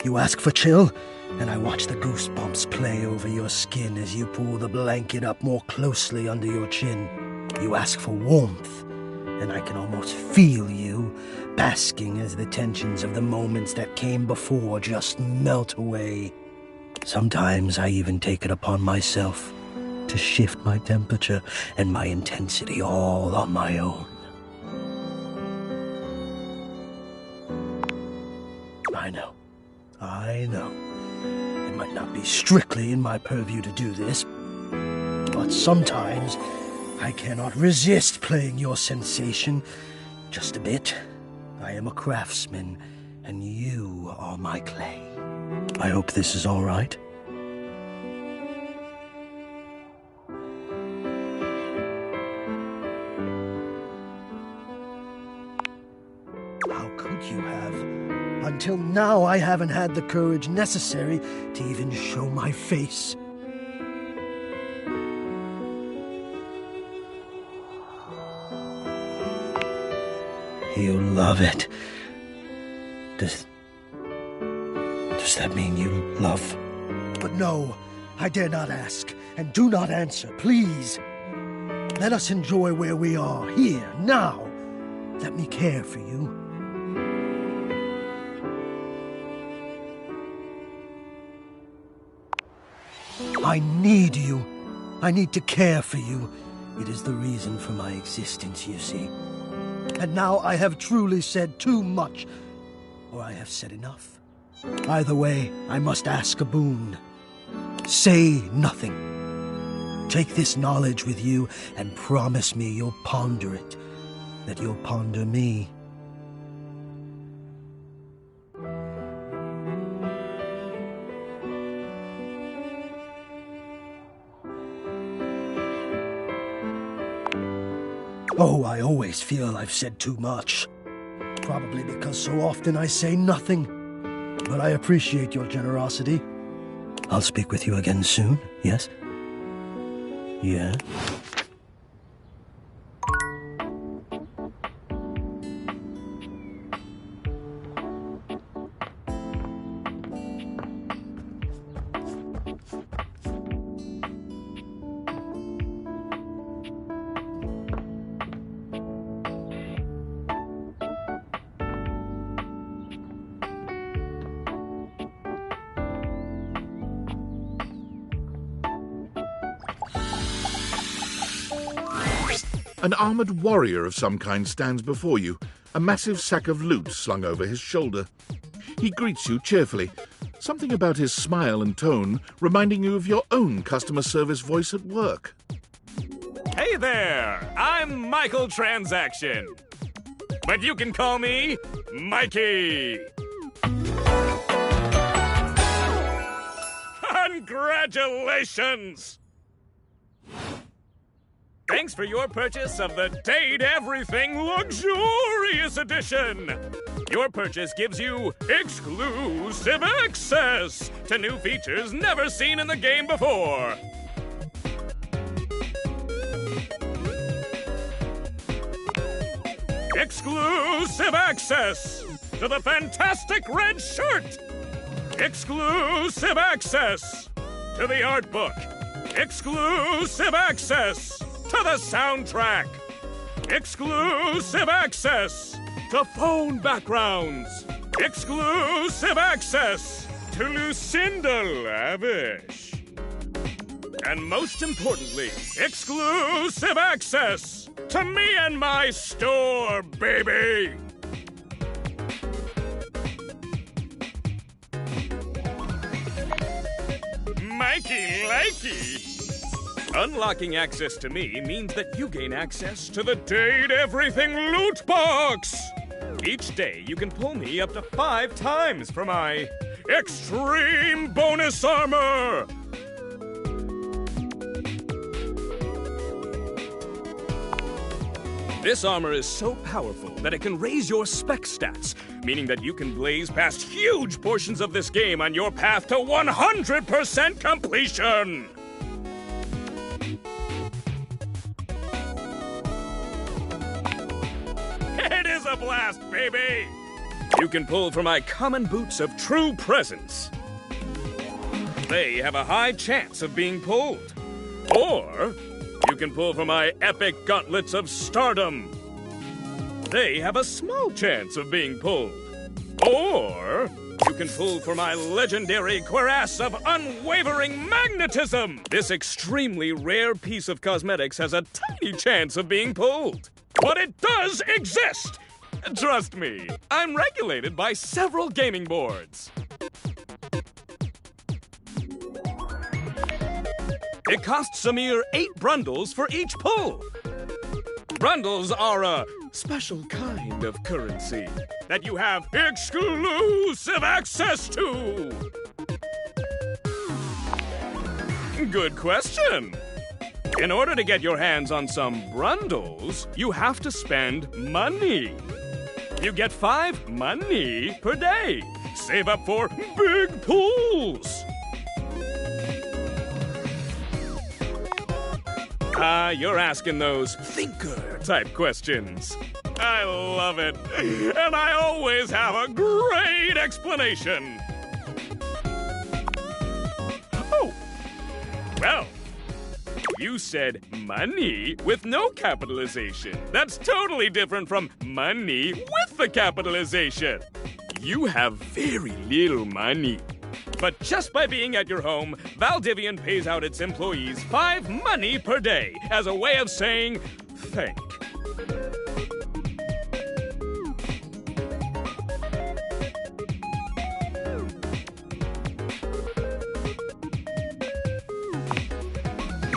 You ask for chill, and I watch the goosebumps play over your skin as you pull the blanket up more closely under your chin. You ask for warmth, and I can almost feel you, basking as the tensions of the moments that came before just melt away. Sometimes I even take it upon myself to shift my temperature and my intensity all on my own. I know. It might not be strictly in my purview to do this, but sometimes I cannot resist playing your sensation just a bit. I am a craftsman, and you are my clay. I hope this is all right. How could you have? Until now, I haven't had the courage necessary to even show my face. You love it. Does that mean you love? But no, I dare not ask, and do not answer, please. Let us enjoy where we are, here, now. Let me care for you. I need you. I need to care for you. It is the reason for my existence, you see. And now I have truly said too much, or I have said enough. Either way, I must ask a boon. Say nothing. Take this knowledge with you and promise me you'll ponder it, that you'll ponder me. Oh, I always feel I've said too much. Probably because so often I say nothing. But I appreciate your generosity. I'll speak with you again soon, yes? Yeah? An armored warrior of some kind stands before you, a massive sack of loot slung over his shoulder. He greets you cheerfully, something about his smile and tone reminding you of your own customer service voice at work. Hey there! I'm Michael Transaction. But you can call me Mikey. Congratulations! Thanks for your purchase of the Date Everything Luxurious Edition! Your purchase gives you exclusive access to new features never seen in the game before. Exclusive access to the fantastic red shirt! Exclusive access to the art book! Exclusive access to the soundtrack! Exclusive access to phone backgrounds! Exclusive access to Lucinda Lavish! And most importantly, exclusive access to me and my store, baby! Mikey likey! Unlocking access to me means that you gain access to the Date Everything Loot Box! Each day, you can pull me up to 5 times for my extreme bonus armor! This armor is so powerful that it can raise your spec stats, meaning that you can blaze past huge portions of this game on your path to 100% completion! It is a blast, baby! You can pull for my common boots of true presence. They have a high chance of being pulled. Or you can pull for my epic gauntlets of stardom. They have a small chance of being pulled. Or you can pull for my legendary cuirass of unwavering magnetism. This extremely rare piece of cosmetics has a tiny chance of being pulled. But it does exist! Trust me, I'm regulated by several gaming boards. It costs a mere 8 brundles for each pull. Brundles are a special kind of currency that you have exclusive access to. Good question. In order to get your hands on some brundles, you have to spend money. You get 5 money per day. Save up for big pulls. You're asking those thinker-type questions. I love it. And I always have a great explanation. Oh, well, you said money with no capitalization. That's totally different from money with the capitalization. You have very little money. But just by being at your home, Valdivian pays out its employees 5 money per day as a way of saying thank.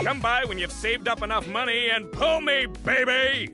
come by when you've saved up enough money and pull me, baby!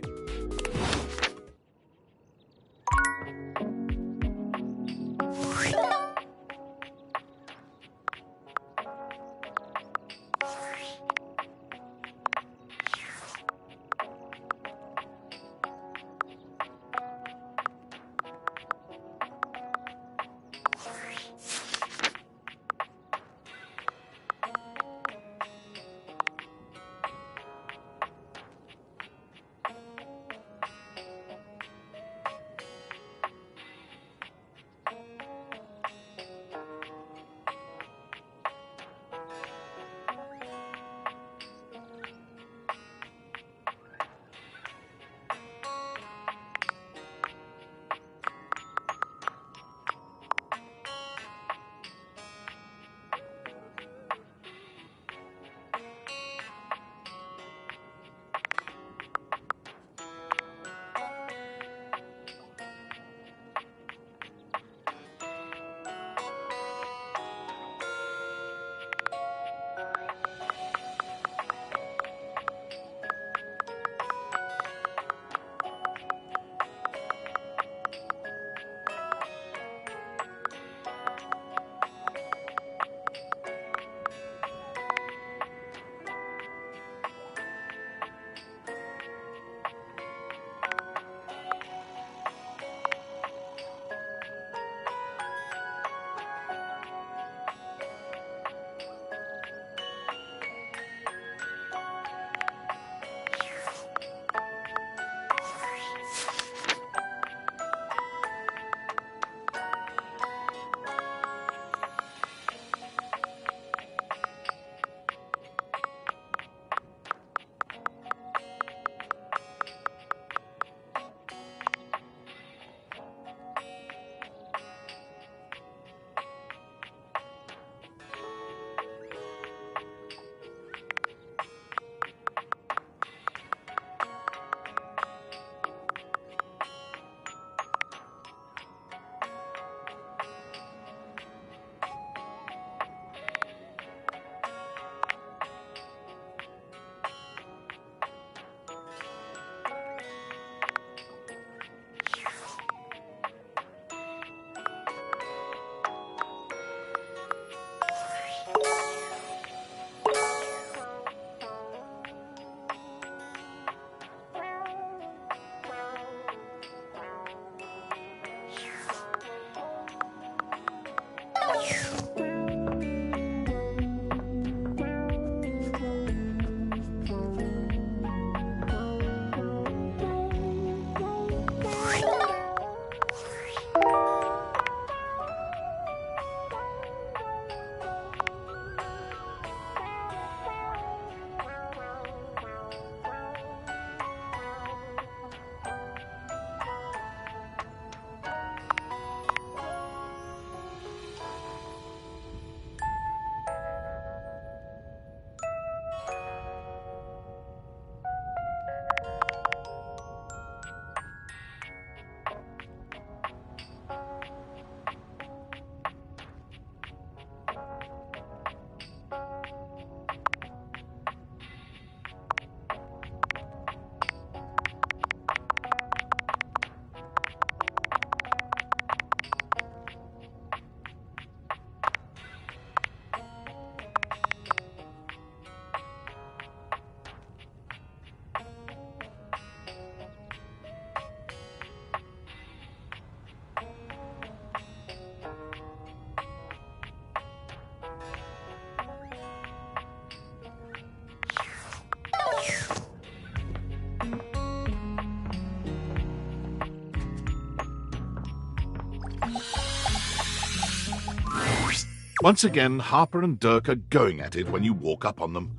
Once again, Harper and Dirk are going at it when you walk up on them.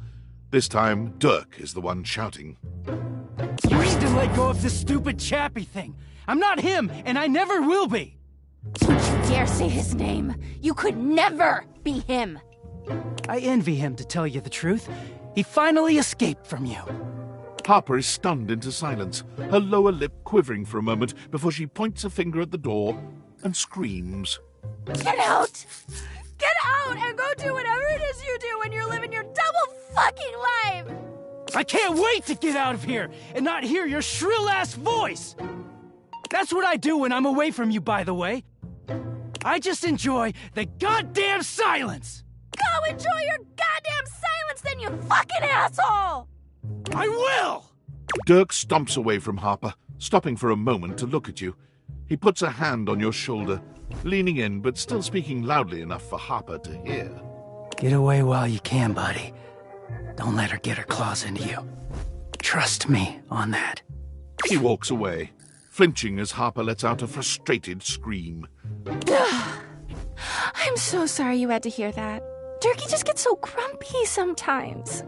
This time, Dirk is the one shouting. You need to let go of this stupid Chappie thing. I'm not him, and I never will be. Don't you dare say his name. You could never be him. I envy him, to tell you the truth. He finally escaped from you. Harper is stunned into silence, her lower lip quivering for a moment before she points a finger at the door and screams. Get out! Get out and go do whatever it is you do when you're living your double fucking life! I can't wait to get out of here and not hear your shrill-ass voice! That's what I do when I'm away from you, by the way. I just enjoy the goddamn silence! Go enjoy your goddamn silence then, you fucking asshole! I will! Dirk stomps away from Harper, stopping for a moment to look at you. He puts a hand on your shoulder, leaning in but still speaking loudly enough for Harper to hear. Get away while you can, buddy. Don't let her get her claws into you. Trust me on that. He walks away, flinching as Harper lets out a frustrated scream. I'm so sorry you had to hear that. Turkey just gets so grumpy sometimes.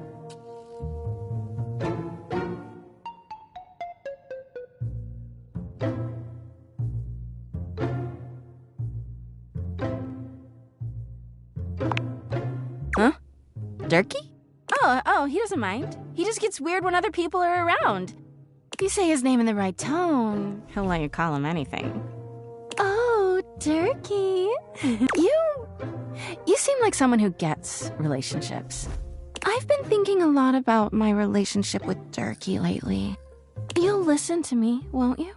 Huh? Turkey? Oh, he doesn't mind. He just gets weird when other people are around. If you say his name in the right tone, he'll let you call him anything. Oh, Turkey. You seem like someone who gets relationships. I've been thinking a lot about my relationship with Turkey lately. You'll listen to me, won't you?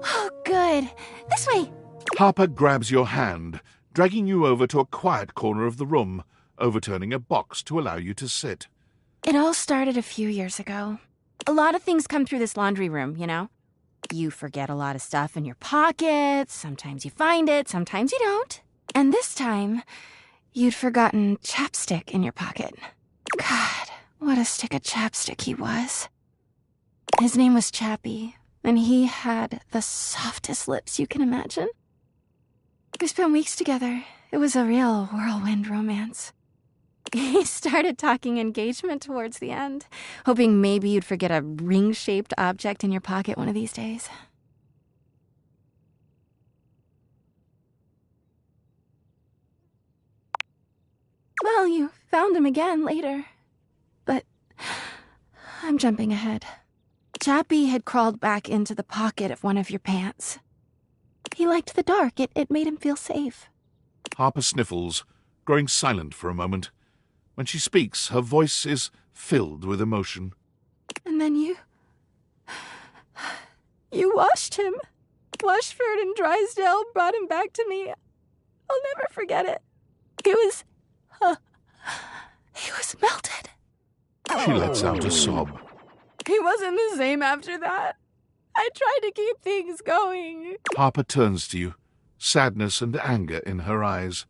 Oh, good. This way. Harper grabs your hand, dragging you over to a quiet corner of the room, overturning a box to allow you to sit. It all started a few years ago. A lot of things come through this laundry room, you know? You forget a lot of stuff in your pockets, sometimes you find it, sometimes you don't. And this time, you'd forgotten chapstick in your pocket. God, what a stick of chapstick he was. His name was Chappie, and he had the softest lips you can imagine. We spent weeks together. It was a real whirlwind romance. He started talking engagement towards the end, hoping maybe you'd forget a ring-shaped object in your pocket one of these days. Well, you found him again later. But I'm jumping ahead. Chappie had crawled back into the pocket of one of your pants. He liked the dark. It made him feel safe. Harper sniffles, growing silent for a moment. When she speaks, her voice is filled with emotion. And then you washed him. Washford and Drysdale brought him back to me. I'll never forget it. He was melted. She lets out a sob. He wasn't the same after that. I tried to keep things going. Harper turns to you, sadness and anger in her eyes.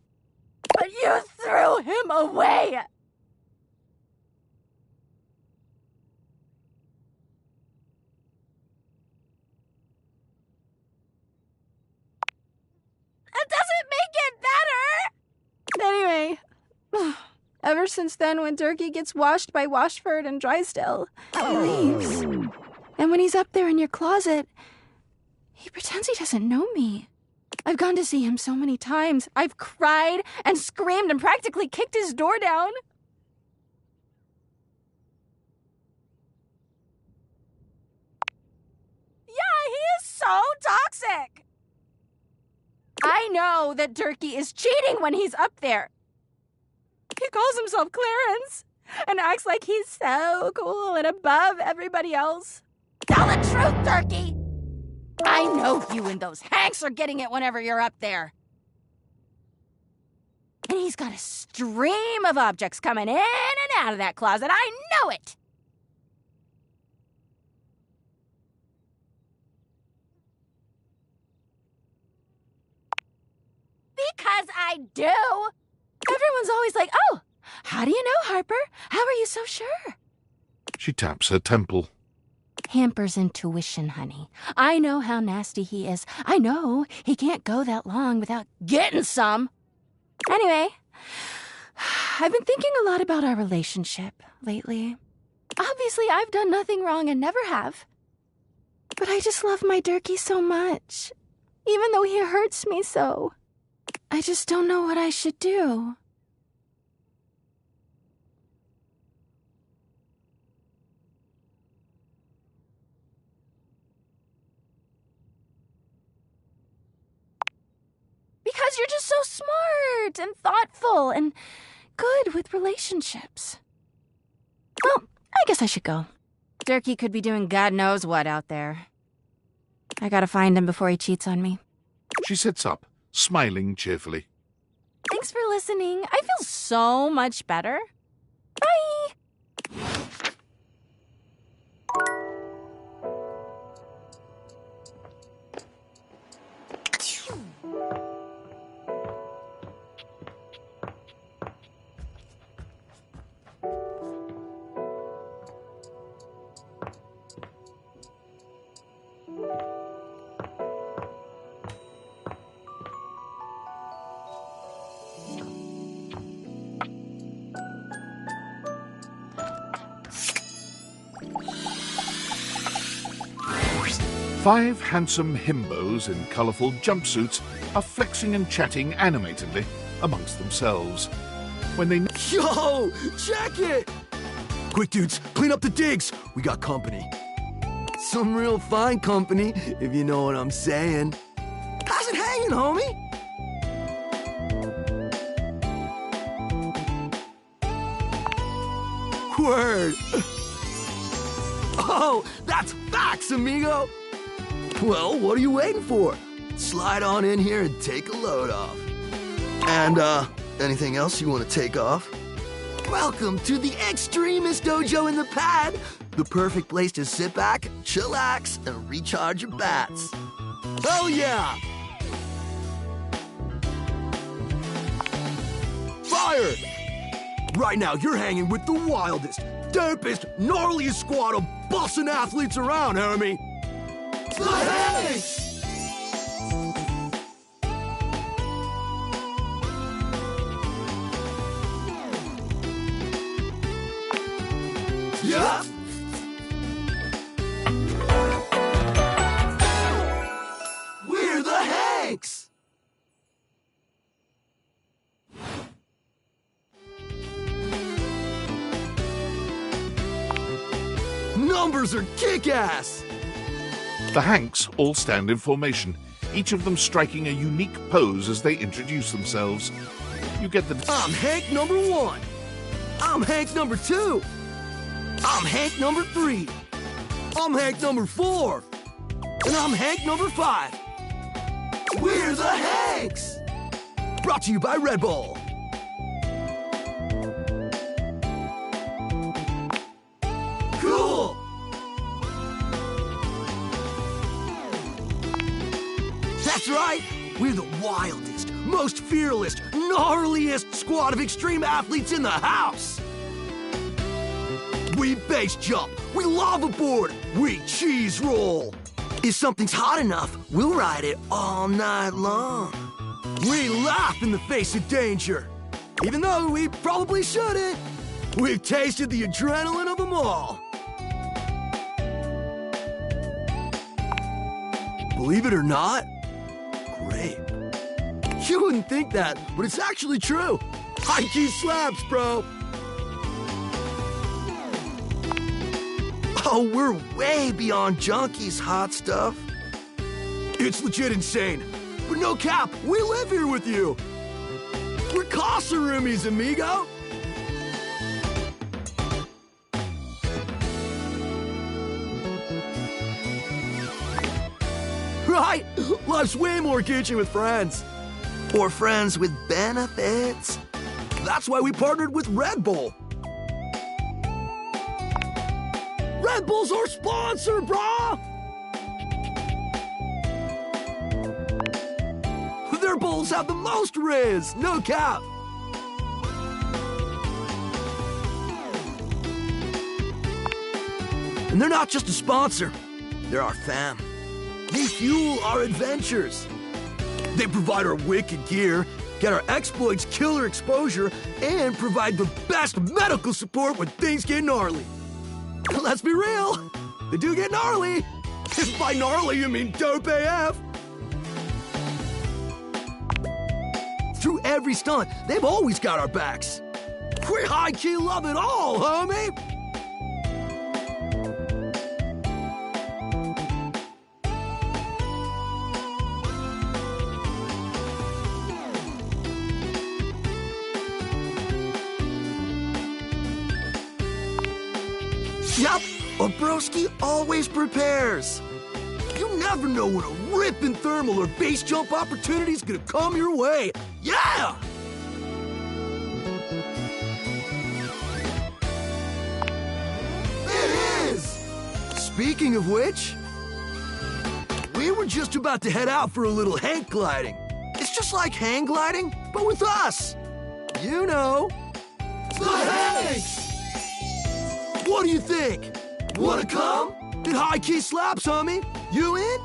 But you threw him away! That doesn't make it better! Anyway, ever since then, when Turkey gets washed by Washford and Drysdale, he leaves. And when he's up there in your closet, he pretends he doesn't know me. I've gone to see him so many times. I've cried and screamed and practically kicked his door down. Yeah, he is so toxic. I know that Turkey is cheating when he's up there. He calls himself Clarence and acts like he's so cool and above everybody else. Tell the truth, Turkey! I know you and those Hanks are getting it whenever you're up there. And he's got a stream of objects coming in and out of that closet. I know it! Because I do! Everyone's always like, oh, how do you know, Harper? How are you so sure? She taps her temple. Hamper's intuition, honey. I know how nasty he is. I know he can't go that long without getting some. Anyway, I've been thinking a lot about our relationship lately. Obviously, I've done nothing wrong and never have. But I just love my Durkee so much, even though he hurts me so. I just don't know what I should do. because you're just so smart and thoughtful and good with relationships. Well, I guess I should go. Durkee could be doing God knows what out there. I gotta find him before he cheats on me. She sits up, smiling cheerfully. Thanks for listening. I feel so much better. Bye! Five handsome himbos in colourful jumpsuits are flexing and chatting animatedly amongst themselves. When they... Yo! Check it! Quick, dudes, clean up the digs. We got company. Some real fine company, if you know what I'm saying. How's it hanging, homie? Word. Oh, that's facts, amigo. Well, what are you waiting for? Slide on in here and take a load off. And, anything else you want to take off? Welcome to the Extremist Dojo in the Pad, the perfect place to sit back, chillax, and recharge your bats. Hell yeah! Fire! Right now, you're hanging with the wildest, dopest, gnarliest squad of bussin' athletes around, homie. Thanks! Yeah. We're the Hanks! Numbers are kick-ass! The Hanks all stand in formation, each of them striking a unique pose as they introduce themselves. You get the... I'm Hank number 1. I'm Hank number 2. I'm Hank number 3. I'm Hank number 4. And I'm Hank number 5. We're the Hanks! Brought to you by Red Bull. Cool! That's right! We're the wildest, most fearless, gnarliest squad of extreme athletes in the house! We base jump, we lava board, we cheese roll. If something's hot enough, we'll ride it all night long. We laugh in the face of danger, even though we probably shouldn't. We've tasted the adrenaline of them all. Believe it or not, grape. You wouldn't think that, but it's actually true. High-key slaps, bro. Oh, we're way beyond junkies, hot stuff. It's legit insane. But no cap, we live here with you. We're Casa roomies, amigo. Right? Life's way more Gucci with friends. Or friends with benefits. That's why we partnered with Red Bull. Red Bull's our sponsor, brah! Their Bulls have the most riz, no cap. And they're not just a sponsor, they're our fam. They fuel our adventures. They provide our wicked gear, get our exploits killer exposure, and provide the best medical support when things get gnarly. Let's be real, they do get gnarly. If by gnarly you mean dope AF. Through every stunt, they've always got our backs. We high-key love it all, homie! Yup, a broski always prepares. You never know when a ripping thermal or base jump opportunity's gonna come your way. Yeah! It is! Speaking of which, we were just about to head out for a little hang gliding. It's just like hang gliding, but with us. You know, the Hanks! What do you think? Wanna come? It high-key slaps, homie. You in?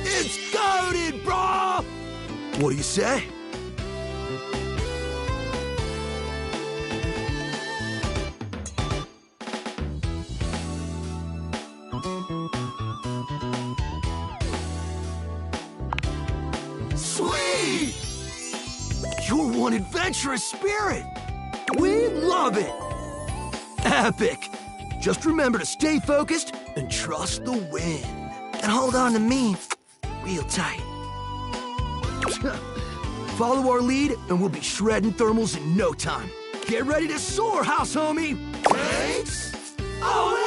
It's goated, brah! What do you say? Sweet! You're one adventurous spirit. We love it. Epic. Just remember to stay focused and trust the wind. And hold on to me real tight. Follow our lead and we'll be shredding thermals in no time. Get ready to soar, house homie. Thanks. Away!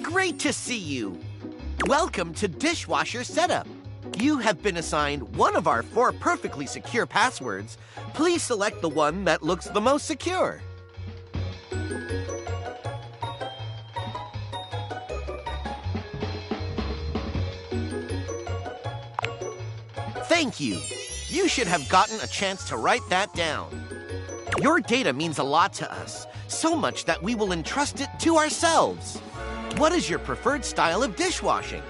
Great to see you. Welcome to Dishwasher Setup. You have been assigned one of our 4 perfectly secure passwords. Please select the one that looks the most secure. Thank you. You should have gotten a chance to write that down. Your data means a lot to us, so much that we will entrust it to ourselves. What is your preferred style of dishwashing?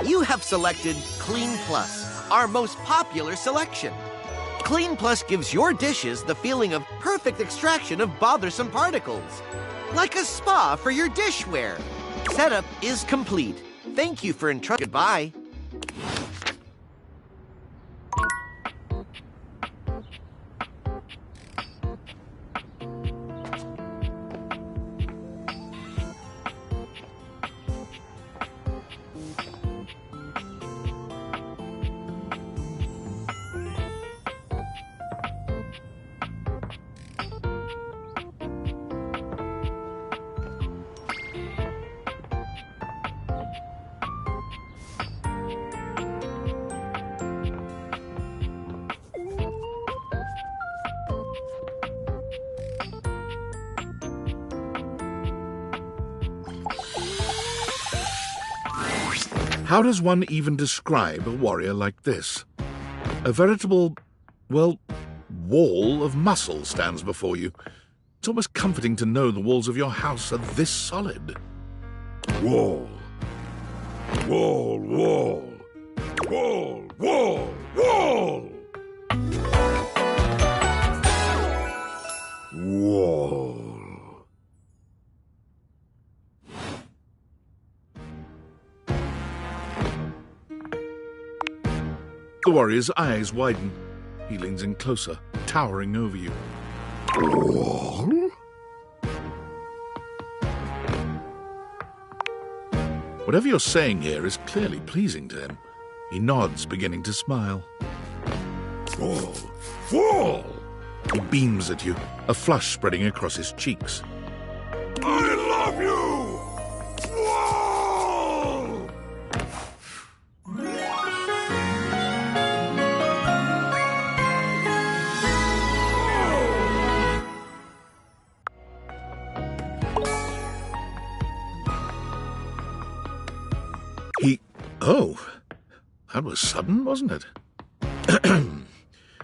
You have selected Clean Plus, our most popular selection. Clean Plus gives your dishes the feeling of perfect extraction of bothersome particles, like a spa for your dishware. Setup is complete. Thank you for entrusting. Goodbye. How does one even describe a warrior like this? A veritable, well, wall of muscle stands before you. It's almost comforting to know the walls of your house are this solid. Wall. Wall, wall. Wall, wall, wall! Wall. The warrior's eyes widen. He leans in closer, towering over you. Wall? Whatever you're saying here is clearly pleasing to him. He nods, beginning to smile. Wall. Wall! He beams at you, a flush spreading across his cheeks. I love you! Wall! Oh, that was sudden, wasn't it?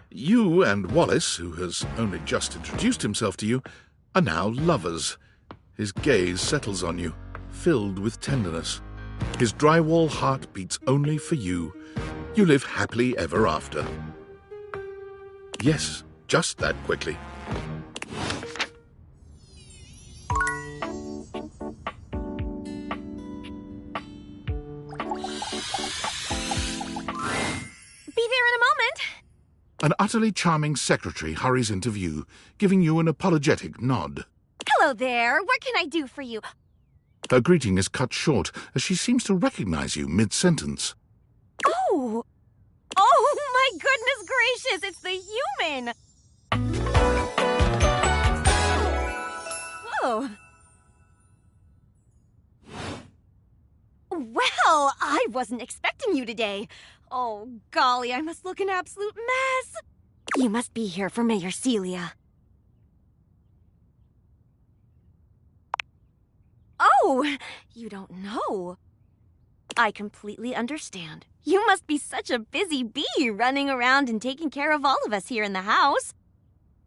You and Wallace, who has only just introduced himself to you, are now lovers. His gaze settles on you, filled with tenderness. His drywall heart beats only for you. You live happily ever after. Yes, just that quickly. An utterly charming secretary hurries into view, giving you an apologetic nod. Hello there. What can I do for you? Her greeting is cut short as she seems to recognize you mid-sentence. Oh! Oh, my goodness gracious! It's the human! Oh. Well, I wasn't expecting you today. Oh, golly, I must look an absolute mess. You must be here for Mayor Celia. Oh, you don't know. I completely understand. You must be such a busy bee running around and taking care of all of us here in the house.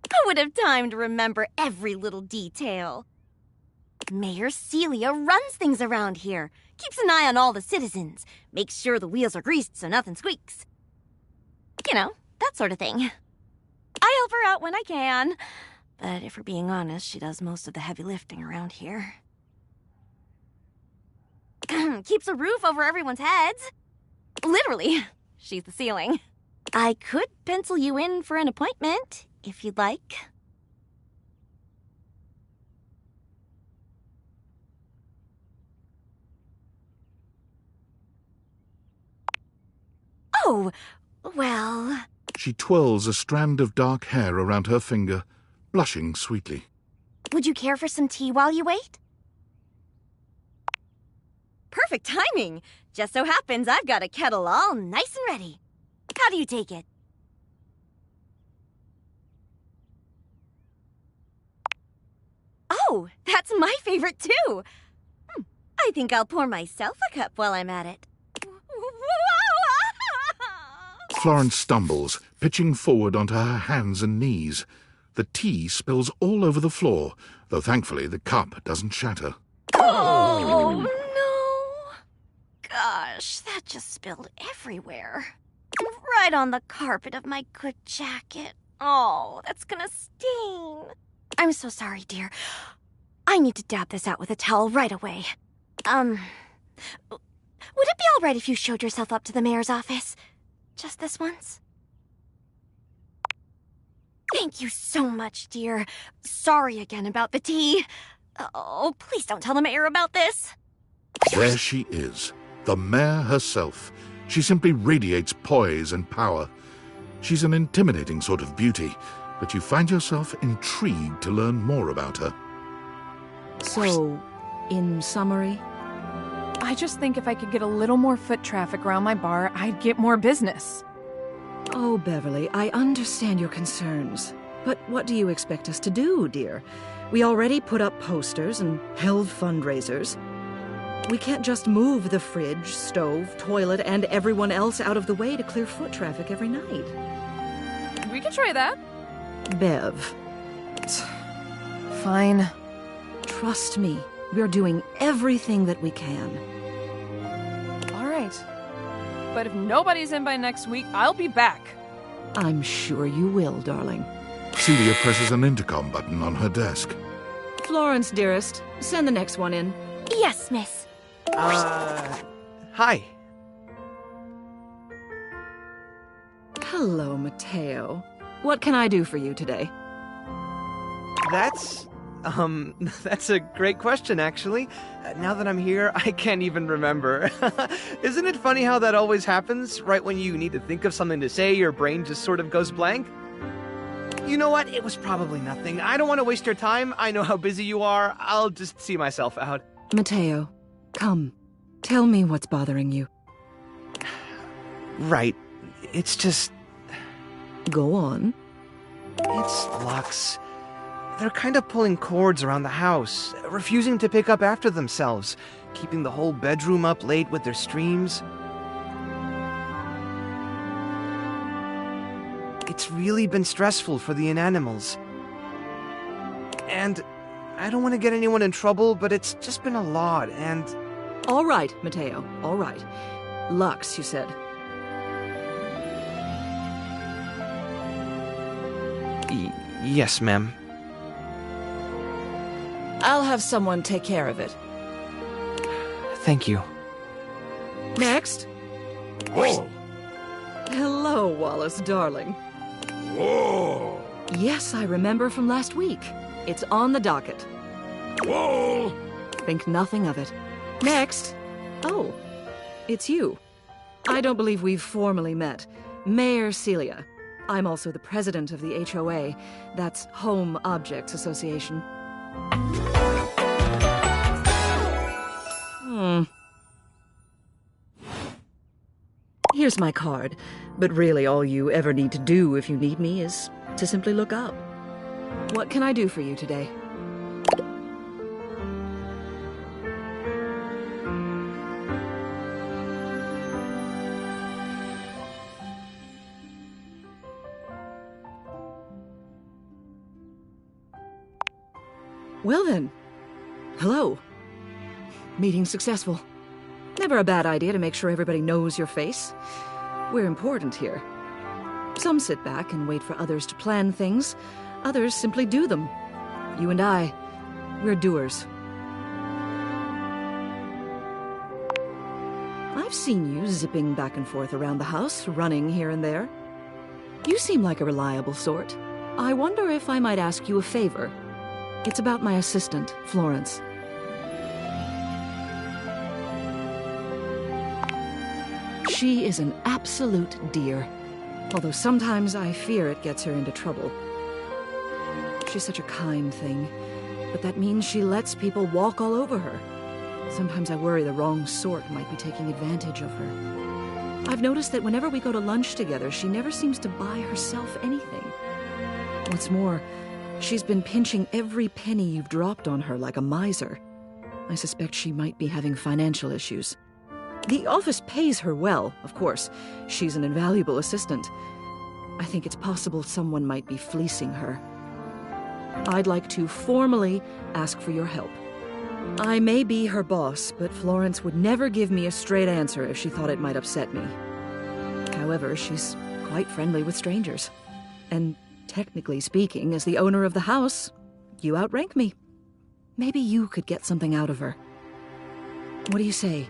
Who would have time to remember every little detail? Mayor Celia runs things around here, keeps an eye on all the citizens, makes sure the wheels are greased so nothing squeaks. You know, that sort of thing. I help her out when I can, but if we're being honest, she does most of the heavy lifting around here. Keeps a roof over everyone's heads. Literally, she's the ceiling. I could pencil you in for an appointment, if you'd like. Oh, well... She twirls a strand of dark hair around her finger, blushing sweetly. Would you care for some tea while you wait? Perfect timing! Just so happens I've got a kettle all nice and ready. How do you take it? Oh, that's my favorite too! I think I'll pour myself a cup while I'm at it. Florence stumbles, pitching forward onto her hands and knees. The tea spills all over the floor, though thankfully the cup doesn't shatter. Oh, no. Gosh, that just spilled everywhere. Right on the carpet of my good jacket. Oh, that's gonna sting. I'm so sorry, dear. I need to dab this out with a towel right away. Would it be all right if you showed yourself up to the mayor's office? Just this once? Thank you so much, dear. Sorry again about the tea. Oh, please don't tell the mayor about this. There she is, the mayor herself. She simply radiates poise and power. She's an intimidating sort of beauty, but you find yourself intrigued to learn more about her. So, in summary? I just think if I could get a little more foot traffic around my bar, I'd get more business. Oh, Beverly, I understand your concerns. But what do you expect us to do, dear? We already put up posters and held fundraisers. We can't just move the fridge, stove, toilet, and everyone else out of the way to clear foot traffic every night. We can try that. Bev. Fine. Trust me, we're doing everything that we can. All right. But if nobody's in by next week, I'll be back. I'm sure you will, darling. Celia presses an intercom button on her desk. Florence, dearest, send the next one in. Yes, miss. Hi. Hello, Mateo. What can I do for you today? That's a great question, actually. Now that I'm here, I can't even remember. Isn't it funny how that always happens? Right when you need to think of something to say, your brain just sort of goes blank? You know what? It was probably nothing. I don't want to waste your time. I know how busy you are. I'll just see myself out. Mateo, come. Tell me what's bothering you. Right. It's just... Go on. It's Lux. They're kind of pulling cords around the house, refusing to pick up after themselves, keeping the whole bedroom up late with their streams. It's really been stressful for the Inanimals. And I don't want to get anyone in trouble, but it's just been a lot, and... All right, Mateo, all right. Lux, you said. Yes, ma'am. I'll have someone take care of it. Thank you. Next. Whoa! Hello, Wallace, darling. Whoa! Yes, I remember from last week. It's on the docket. Whoa! Think nothing of it. Next. Oh, it's you. I don't believe we've formally met. Mayor Celia. I'm also the president of the HOA. That's Home Objects Association. Here's my card, but really all you ever need to do if you need me is to simply look up. What can I do for you today? Well then, hello. Meeting successful. Never a bad idea to make sure everybody knows your face. We're important here. Some sit back and wait for others to plan things. Others simply do them. You and I, we're doers. I've seen you zipping back and forth around the house, running here and there. You seem like a reliable sort. I wonder if I might ask you a favor. It's about my assistant, Florence. She is an absolute dear, although sometimes I fear it gets her into trouble. She's such a kind thing, but that means she lets people walk all over her. Sometimes I worry the wrong sort might be taking advantage of her. I've noticed that whenever we go to lunch together, she never seems to buy herself anything. What's more, she's been pinching every penny you've dropped on her like a miser. I suspect she might be having financial issues. The office pays her well, of course. She's an invaluable assistant. I think it's possible someone might be fleecing her. I'd like to formally ask for your help. I may be her boss, but Florence would never give me a straight answer if she thought it might upset me. However, she's quite friendly with strangers. And technically speaking, as the owner of the house, you outrank me. Maybe you could get something out of her. What do you say?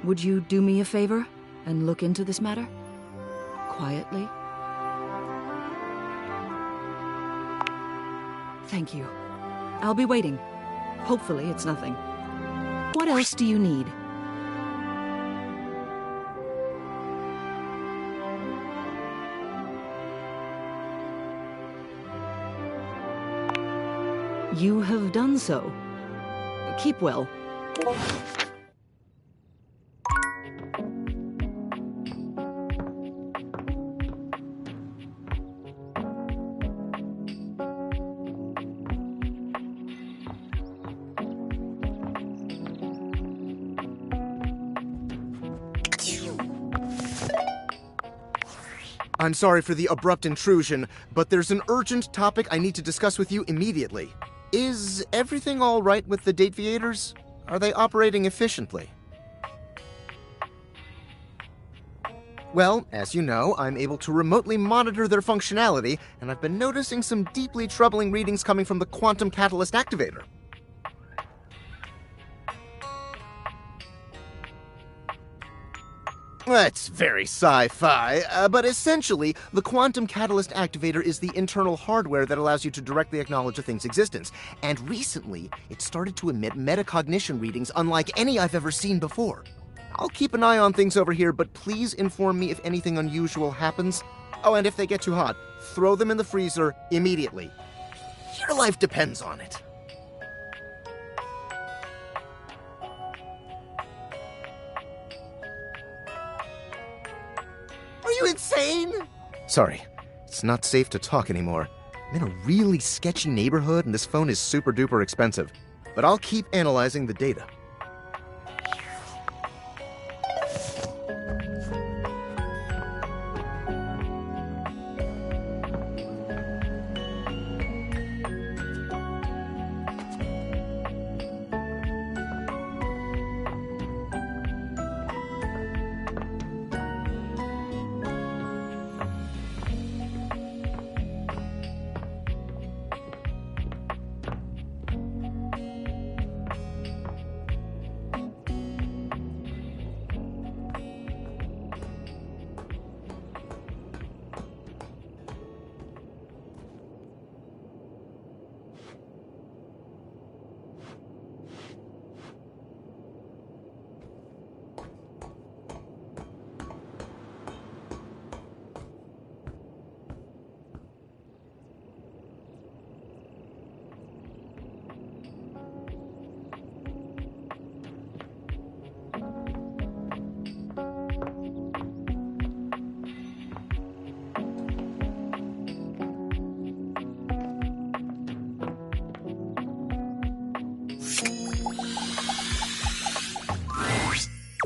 Would you do me a favor and look into this matter? Quietly? Thank you. I'll be waiting. Hopefully it's nothing. What else do you need? You have done so. Keep well. I'm sorry for the abrupt intrusion, but there's an urgent topic I need to discuss with you immediately. Is everything all right with the Dateviators? Are they operating efficiently? Well, as you know, I'm able to remotely monitor their functionality, and I've been noticing some deeply troubling readings coming from the Quantum Catalyst Activator. That's very sci-fi, but essentially, the Quantum Catalyst Activator is the internal hardware that allows you to directly acknowledge a thing's existence. And recently, it started to emit metacognition readings unlike any I've ever seen before. I'll keep an eye on things over here, but please inform me if anything unusual happens. Oh, and if they get too hot, throw them in the freezer immediately. Your life depends on it. Are you insane? Sorry, it's not safe to talk anymore. I'm in a really sketchy neighborhood and this phone is super duper expensive. But I'll keep analyzing the data.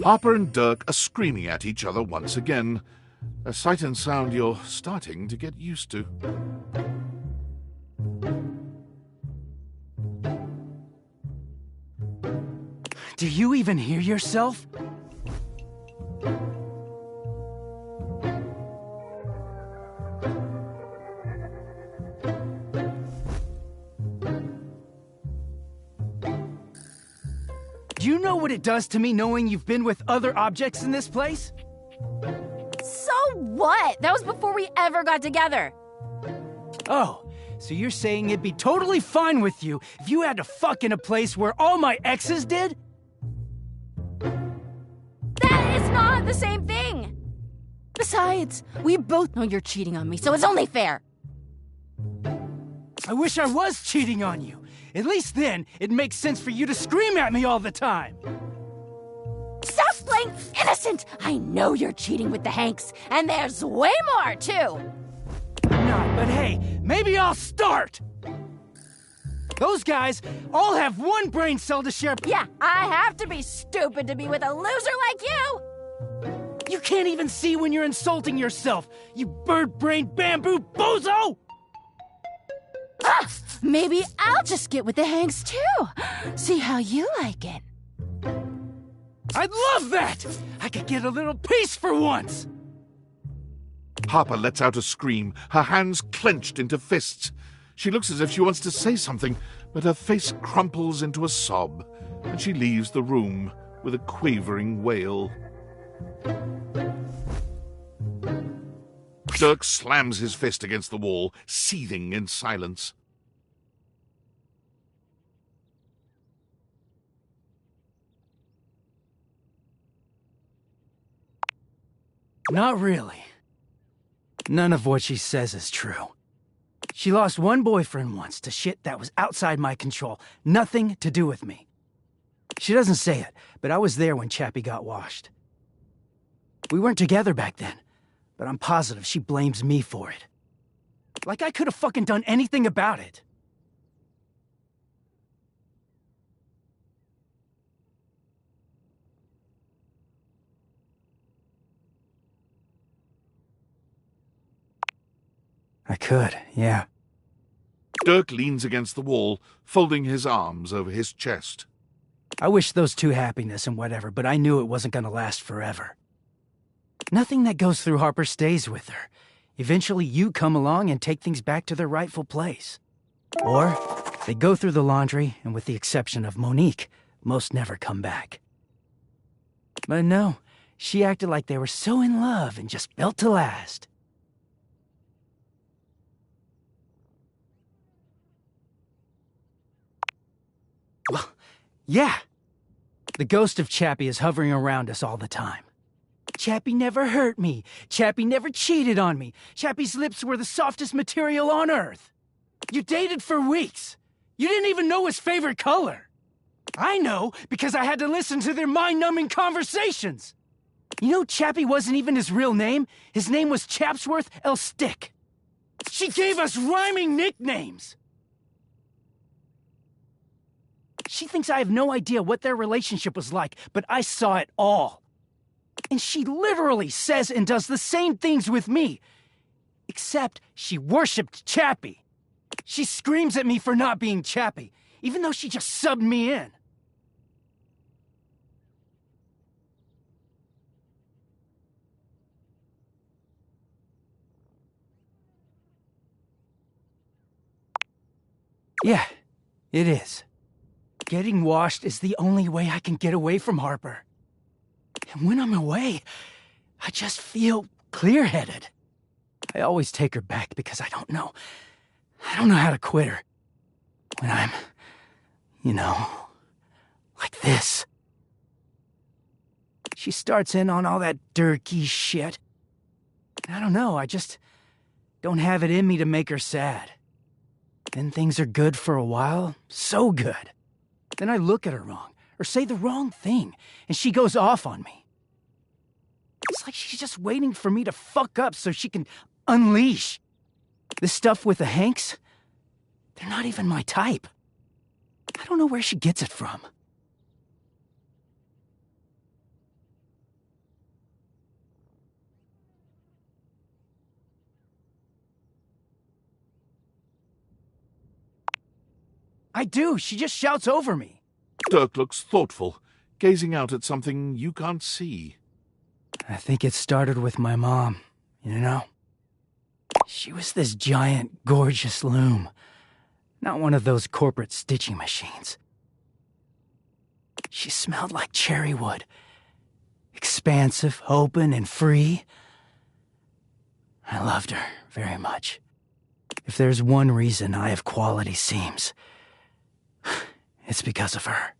Harper and Dirk are screaming at each other once again. A sight and sound you're starting to get used to. Do you even hear yourself? Do you know what it does to me knowing you've been with other objects in this place? So what? That was before we ever got together. Oh, so you're saying it'd be totally fine with you if you had to fuck in a place where all my exes did? That is not the same thing! Besides, we both know you're cheating on me, so it's only fair. I wish I was cheating on you. At least then, it makes sense for you to scream at me all the time. Stop playing innocent! I know you're cheating with the Hanks, and there's way more, too! I'm not, but hey, maybe I'll start! Those guys all have one brain cell to share. Yeah, I have to be stupid to be with a loser like you! You can't even see when you're insulting yourself, you bird-brained bamboo bozo! Ah, maybe I'll just get with the Hanks, too. See how you like it. I'd love that! I could get a little peace for once! Harper lets out a scream, her hands clenched into fists. She looks as if she wants to say something, but her face crumples into a sob, and she leaves the room with a quavering wail. Dirk slams his fist against the wall, seething in silence. Not really. None of what she says is true. She lost one boyfriend once to shit that was outside my control. Nothing to do with me. She doesn't say it, but I was there when Chappie got washed. We weren't together back then, but I'm positive she blames me for it. Like I could have fucking done anything about it. I could, yeah. Dirk leans against the wall, folding his arms over his chest. I wish those two happiness and whatever, but I knew it wasn't gonna last forever. Nothing that goes through Harper stays with her. Eventually you come along and take things back to their rightful place. Or they go through the laundry, and with the exception of Monique, most never come back. But no, she acted like they were so in love and just built to last. Yeah. The ghost of Chappie is hovering around us all the time. Chappie never hurt me. Chappie never cheated on me. Chappie's lips were the softest material on earth. You dated for weeks. You didn't even know his favorite color. I know because I had to listen to their mind-numbing conversations. You know Chappie wasn't even his real name. His name was Chapsworth L. Stick. She gave us rhyming nicknames. She thinks I have no idea what their relationship was like, but I saw it all. And she literally says and does the same things with me. Except she worshipped Chappie. She screams at me for not being Chappie, even though she just subbed me in. Yeah, it is. Getting washed is the only way I can get away from Harper. And when I'm away, I just feel clear-headed. I always take her back because I don't know how to quit her. When I'm, like this. She starts in on all that dirty shit. I don't know, I just don't have it in me to make her sad. Then things are good for a while, so good. Then I look at her wrong, or say the wrong thing, and she goes off on me. It's like she's just waiting for me to fuck up so she can unleash. This stuff with the Hanks, they're not even my type. I don't know where she gets it from. I do. She just shouts over me. Dirk looks thoughtful, gazing out at something you can't see. I think it started with my mom, you know? She was this giant, gorgeous loom. Not one of those corporate stitching machines. She smelled like cherry wood. Expansive, open, and free. I loved her very much. If there's one reason I have quality seams, it's because of her.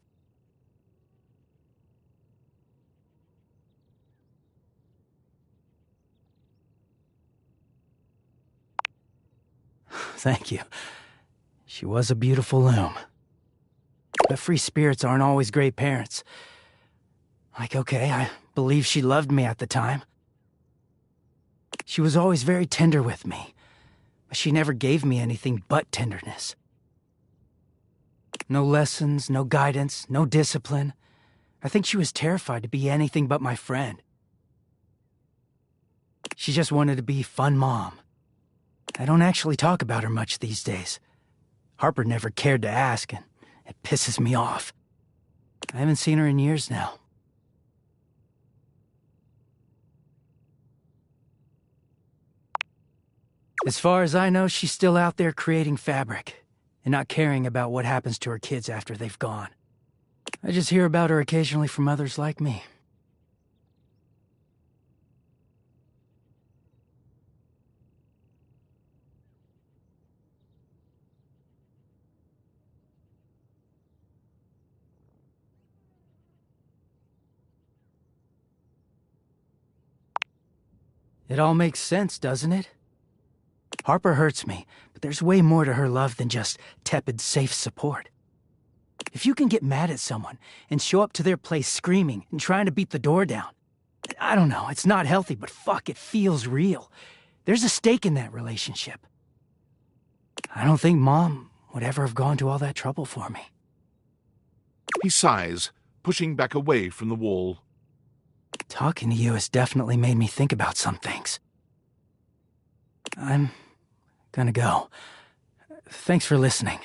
Thank you. She was a beautiful loom. But free spirits aren't always great parents. Like, okay, I believe she loved me at the time. She was always very tender with me, but she never gave me anything but tenderness. No lessons, no guidance, no discipline. I think she was terrified to be anything but my friend. She just wanted to be fun mom. I don't actually talk about her much these days. Harper never cared to ask, and it pisses me off. I haven't seen her in years now. As far as I know, she's still out there creating fabric, and not caring about what happens to her kids after they've gone. I just hear about her occasionally from others like me. It all makes sense, doesn't it? Harper hurts me, but there's way more to her love than just tepid, safe support. If you can get mad at someone and show up to their place screaming and trying to beat the door down, I don't know, it's not healthy, but fuck, it feels real. There's a stake in that relationship. I don't think Mom would ever have gone to all that trouble for me. He sighs, pushing back away from the wall. Talking to you has definitely made me think about some things. I'm gonna go. Thanks for listening.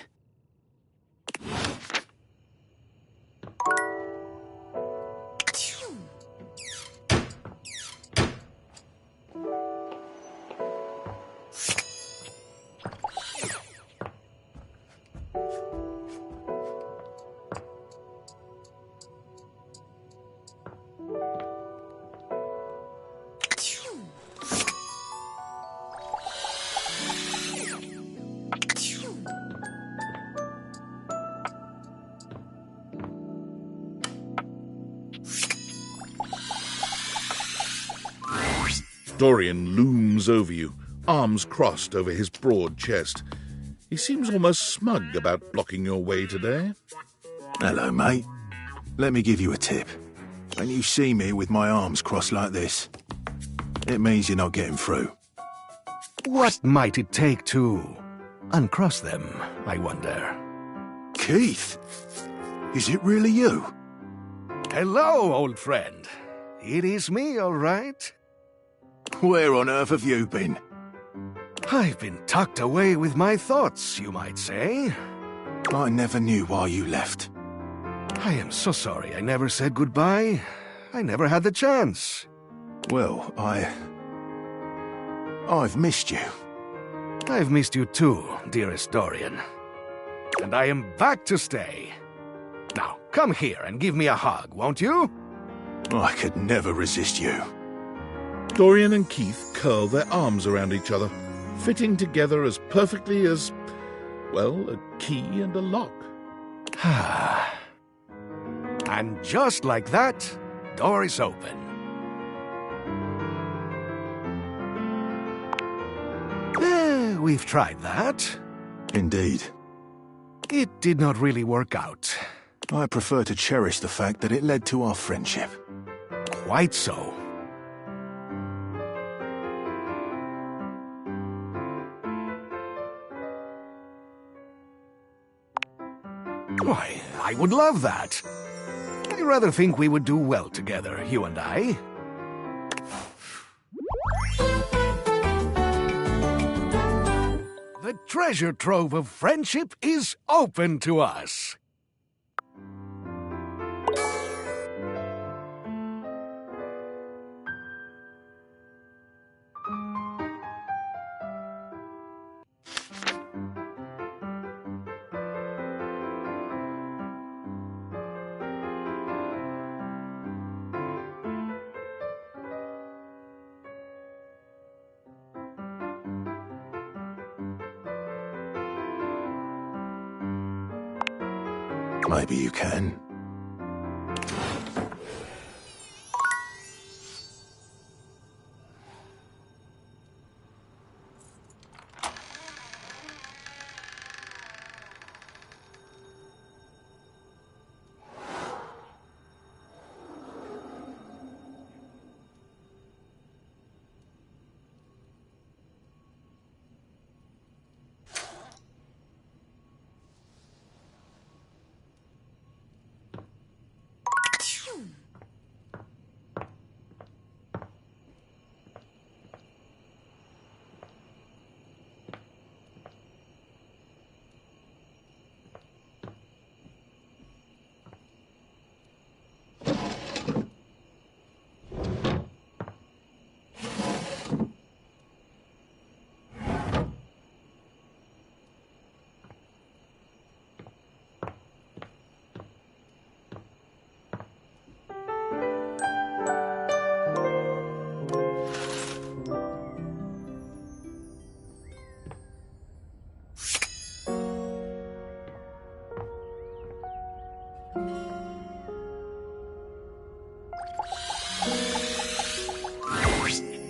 Dorian looms over you, arms crossed over his broad chest. He seems almost smug about blocking your way today. Hello, mate. Let me give you a tip. When you see me with my arms crossed like this, it means you're not getting through. What might it take to uncross them, I wonder? Keith? Is it really you? Hello, old friend. It is me, all right. Where on earth have you been? I've been tucked away with my thoughts, you might say. I never knew why you left. I am so sorry I never said goodbye. I never had the chance. Well, I've missed you. I've missed you too, dearest Dorian. And I am back to stay. Now, come here and give me a hug, won't you? I could never resist you. Dorian and Keith curl their arms around each other, fitting together as perfectly as, well, a key and a lock. And just like that, door is open. We've tried that. Indeed. It did not really work out. I prefer to cherish the fact that it led to our friendship. Quite so. Why, I would love that. I rather think we would do well together, you and I. The treasure trove of friendship is open to us. Maybe you can.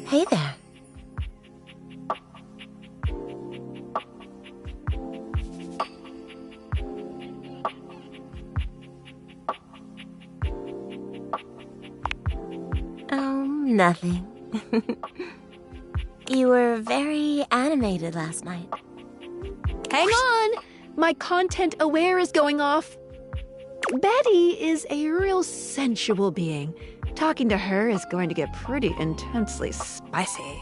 Hey there. Oh, nothing. You were very animated last night. Hang on! My content aware is going off. Betty is a real sensual being. Talking to her is going to get pretty intensely spicy.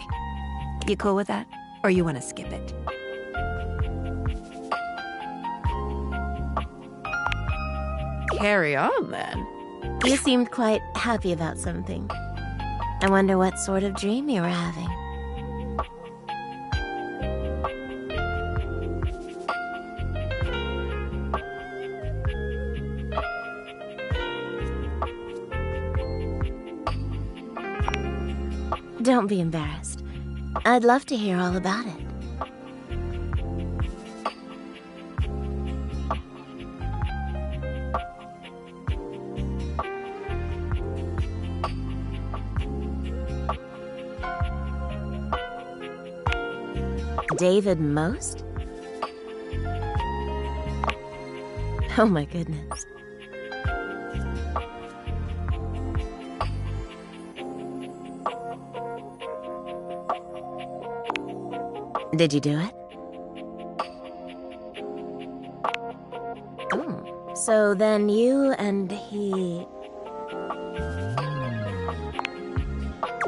You cool with that? Or you want to skip it? Carry on, then. You seemed quite happy about something. I wonder what sort of dream you were having. Don't be embarrassed. I'd love to hear all about it. David Most? Oh my goodness. Did you do it? Oh, so then you and he...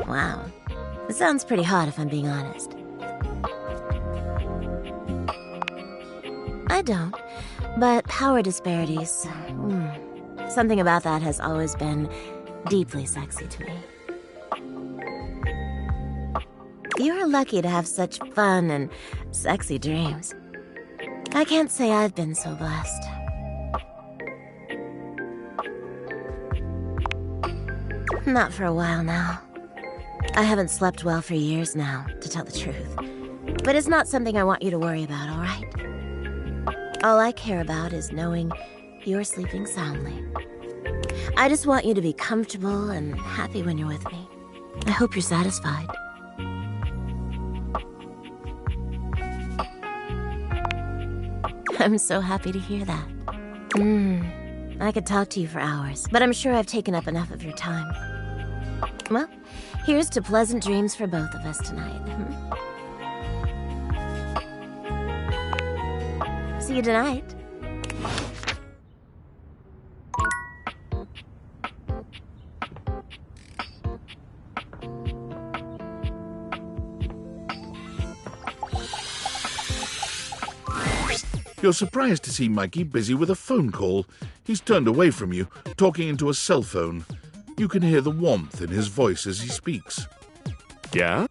Wow. It sounds pretty hot if I'm being honest. I don't, but power disparities... something about that has always been deeply sexy to me. You're lucky to have such fun and sexy dreams. I can't say I've been so blessed. Not for a while now. I haven't slept well for years now, to tell the truth. But it's not something I want you to worry about, all right? All I care about is knowing you're sleeping soundly. I just want you to be comfortable and happy when you're with me. I hope you're satisfied. I'm so happy to hear that. I could talk to you for hours, but I'm sure I've taken up enough of your time. Well, here's to pleasant dreams for both of us tonight. See you tonight. You're surprised to see Mikey busy with a phone call. He's turned away from you, talking into a cell phone. You can hear the warmth in his voice as he speaks. Yeah?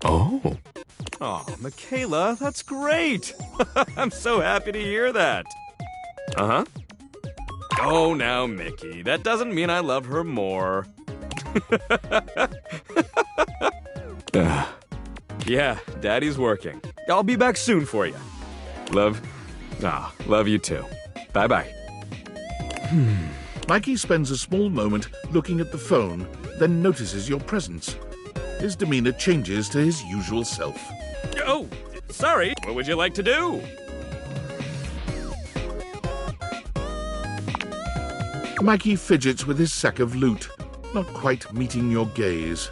Oh. Oh, Michaela, that's great. I'm so happy to hear that. Uh-huh. Oh, now, Mickey, that doesn't mean I love her more. Yeah, Daddy's working. I'll be back soon for you. Love you too. Bye-bye. Mikey spends a small moment looking at the phone, then notices your presence. His demeanor changes to his usual self. Oh, sorry. What would you like to do? Mikey fidgets with his sack of loot, not quite meeting your gaze.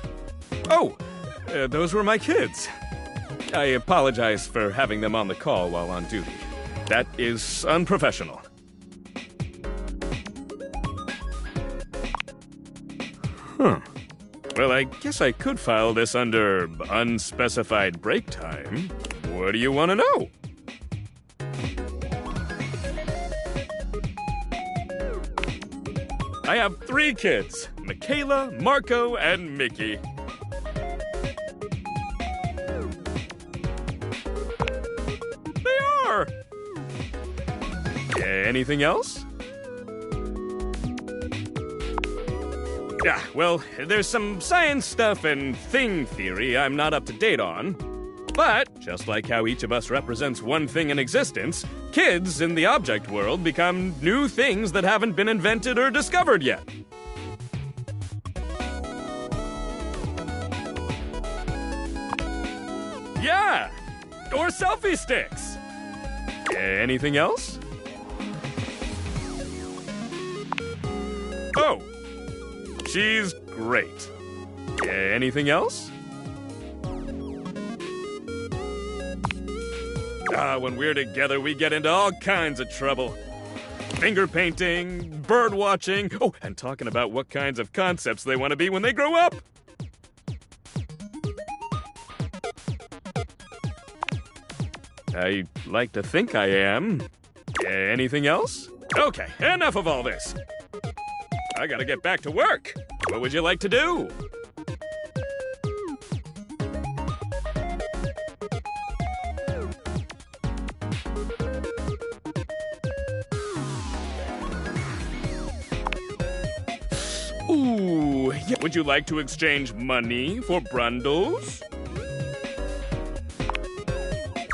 Oh, those were my kids. I apologize for having them on the call while on duty. That is unprofessional. Well, I guess I could file this under unspecified break time. What do you want to know? I have 3 kids, Michaela, Marco, and Mickey. They are! Anything else? Well, there's some science stuff and thing theory I'm not up to date on. But, just like how each of us represents one thing in existence, kids in the object world become new things that haven't been invented or discovered yet. Yeah! Or selfie sticks! Anything else? Oh! She's great. Anything else? When we're together, we get into all kinds of trouble. Finger painting, bird watching, oh, and talking about what kinds of concepts they want to be when they grow up. I like to think I am. Anything else? Okay, enough of all this. I gotta get back to work. What would you like to do? Ooh, yeah. Would you like to exchange money for Brundles?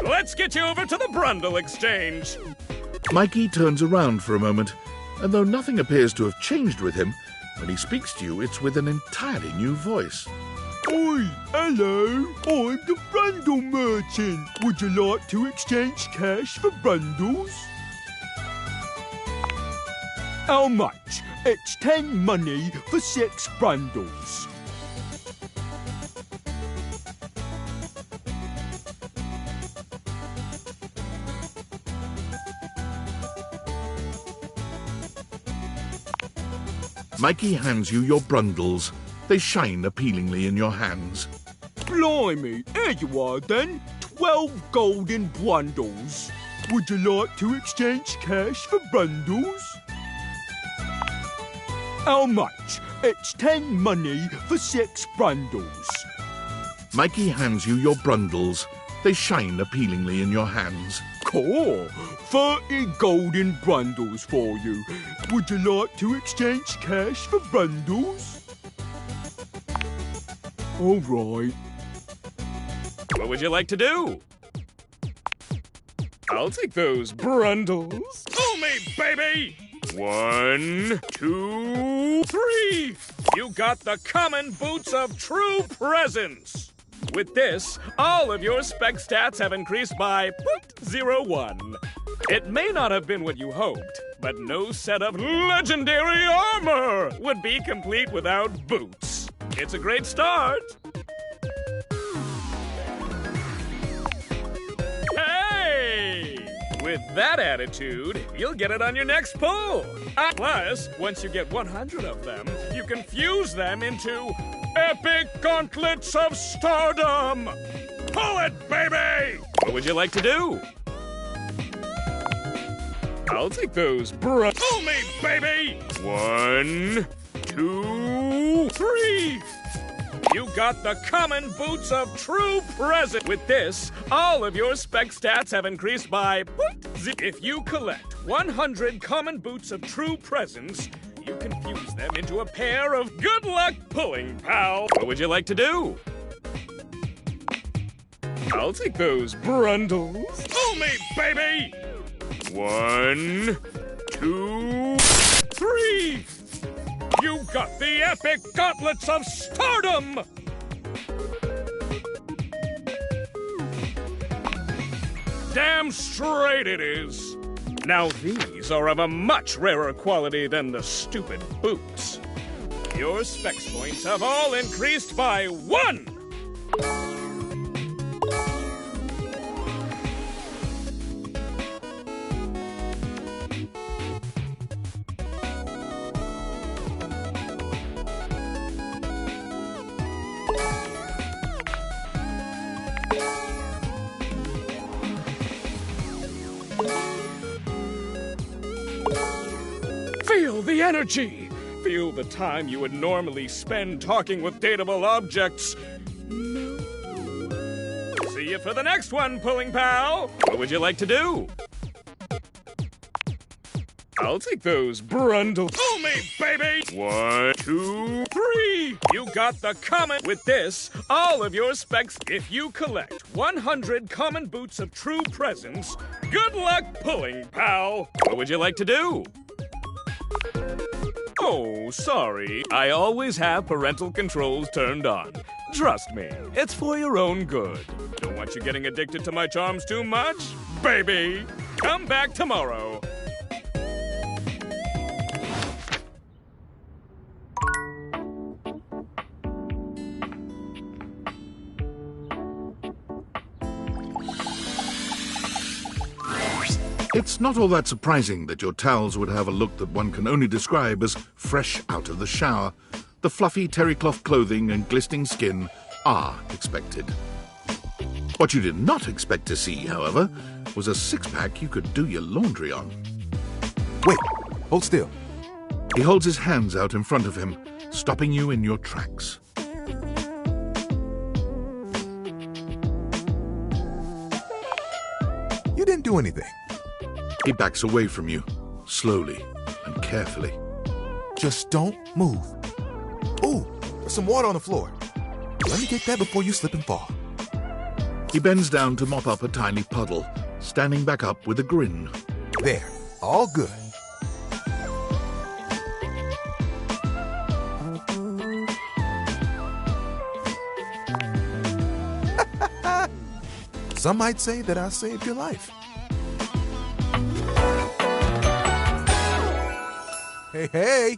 Let's get you over to the Brundle Exchange. Mikey turns around for a moment, and though nothing appears to have changed with him, when he speaks to you, it's with an entirely new voice. Oi, hello, I'm the Brundle Merchant. Would you like to exchange cash for Brundles? How much? It's 10 money for 6 Brundles. Mikey hands you your Brundles. They shine appealingly in your hands. Blimey, here you are then. 12 golden Brundles. Would you like to exchange cash for Brundles? How much? It's 10 money for 6 Brundles. Mikey hands you your Brundles. They shine appealingly in your hands. Cool. 30 golden Brundles for you. Would you like to exchange cash for Brundles? All right. What would you like to do? I'll take those Brundles. Fool me, baby! 1, 2, 3! You got the common boots of true presence! With this, all of your spec stats have increased by 0.01. It may not have been what you hoped, but no set of legendary armor would be complete without boots. It's a great start. Hey! With that attitude, you'll get it on your next pull. Plus, once you get 100 of them, you can fuse them into epic gauntlets of stardom. Pull it, baby! What would you like to do? I'll take those Pull me, baby! 1, 2, 3! You got the common boots of true presence. With this, all of your spec stats have increased by 0.0. If you collect 100 common boots of true presence, you can fuse them into a pair of good luck pulling, pal. What would you like to do? I'll take those Brundles. Pull me, baby! 1, 2, 3! You got the epic gauntlets of stardom! Damn straight it is! Now these are of a much rarer quality than the stupid boots. Your specs points have all increased by 1! Feel the energy! Feel the time you would normally spend talking with dateable objects. No. See you for the next one, pulling pal! What would you like to do? I'll take those Brundles. Pull me, baby! 1, 2, 3! You got the common. With this, all of your specs. If you collect 100 common boots of true presence, good luck pulling, pal! What would you like to do? Oh, sorry. I always have parental controls turned on. Trust me, it's for your own good. Don't want you getting addicted to my charms too much, baby. Come back tomorrow. It's not all that surprising that your towels would have a look that one can only describe as fresh out of the shower. The fluffy terry cloth clothing and glistening skin are expected. What you did not expect to see, however, was a six-pack you could do your laundry on. Wait, hold still. He holds his hands out in front of him, stopping you in your tracks. You didn't do anything. He backs away from you, slowly and carefully. Just don't move. Ooh, there's some water on the floor. Let me get that before you slip and fall. He bends down to mop up a tiny puddle, standing back up with a grin. There, all good. Some might say that I saved your life. Hey, hey!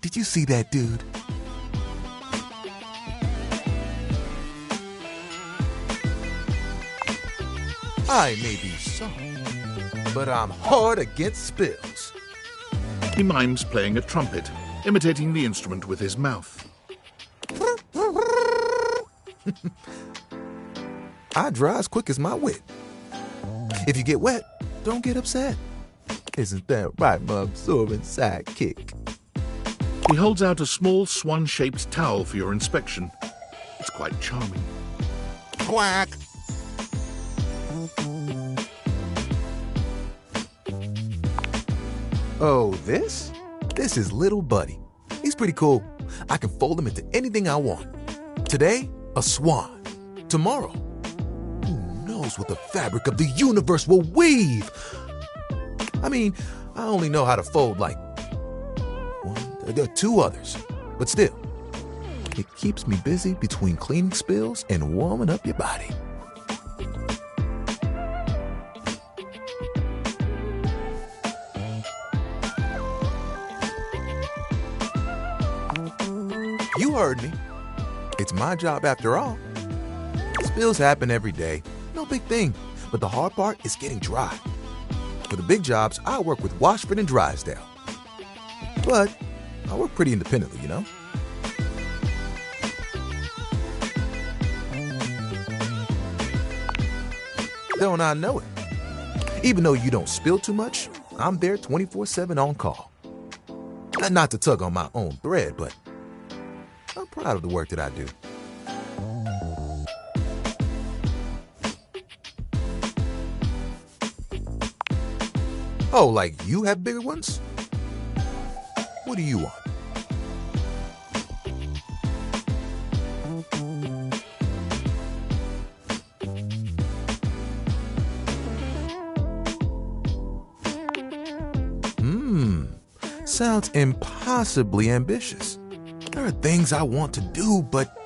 Did you see that dude? I may be soft, but I'm hard against spills. He mimes playing a trumpet, imitating the instrument with his mouth. I dry as quick as my wit. If you get wet, don't get upset. Isn't that right, my absorbent sidekick? He holds out a small swan-shaped towel for your inspection. It's quite charming. Quack! Oh, this? This is Little Buddy. He's pretty cool. I can fold him into anything I want. Today, a swan. Tomorrow, who knows what the fabric of the universe will weave? I mean, I only know how to fold like two others, but still, it keeps me busy between cleaning spills and warming up your body. You heard me. It's my job after all. Spills happen every day. No big thing. But the hard part is getting dry. For the big jobs, I work with Washford and Drysdale. But I work pretty independently, you know? Don't I know it? Even though you don't spill too much, I'm there 24/7 on call. Not to tug on my own thread, but I'm proud of the work that I do. Oh, like you have bigger ones? What do you want? Sounds impossibly ambitious. There are things I want to do, but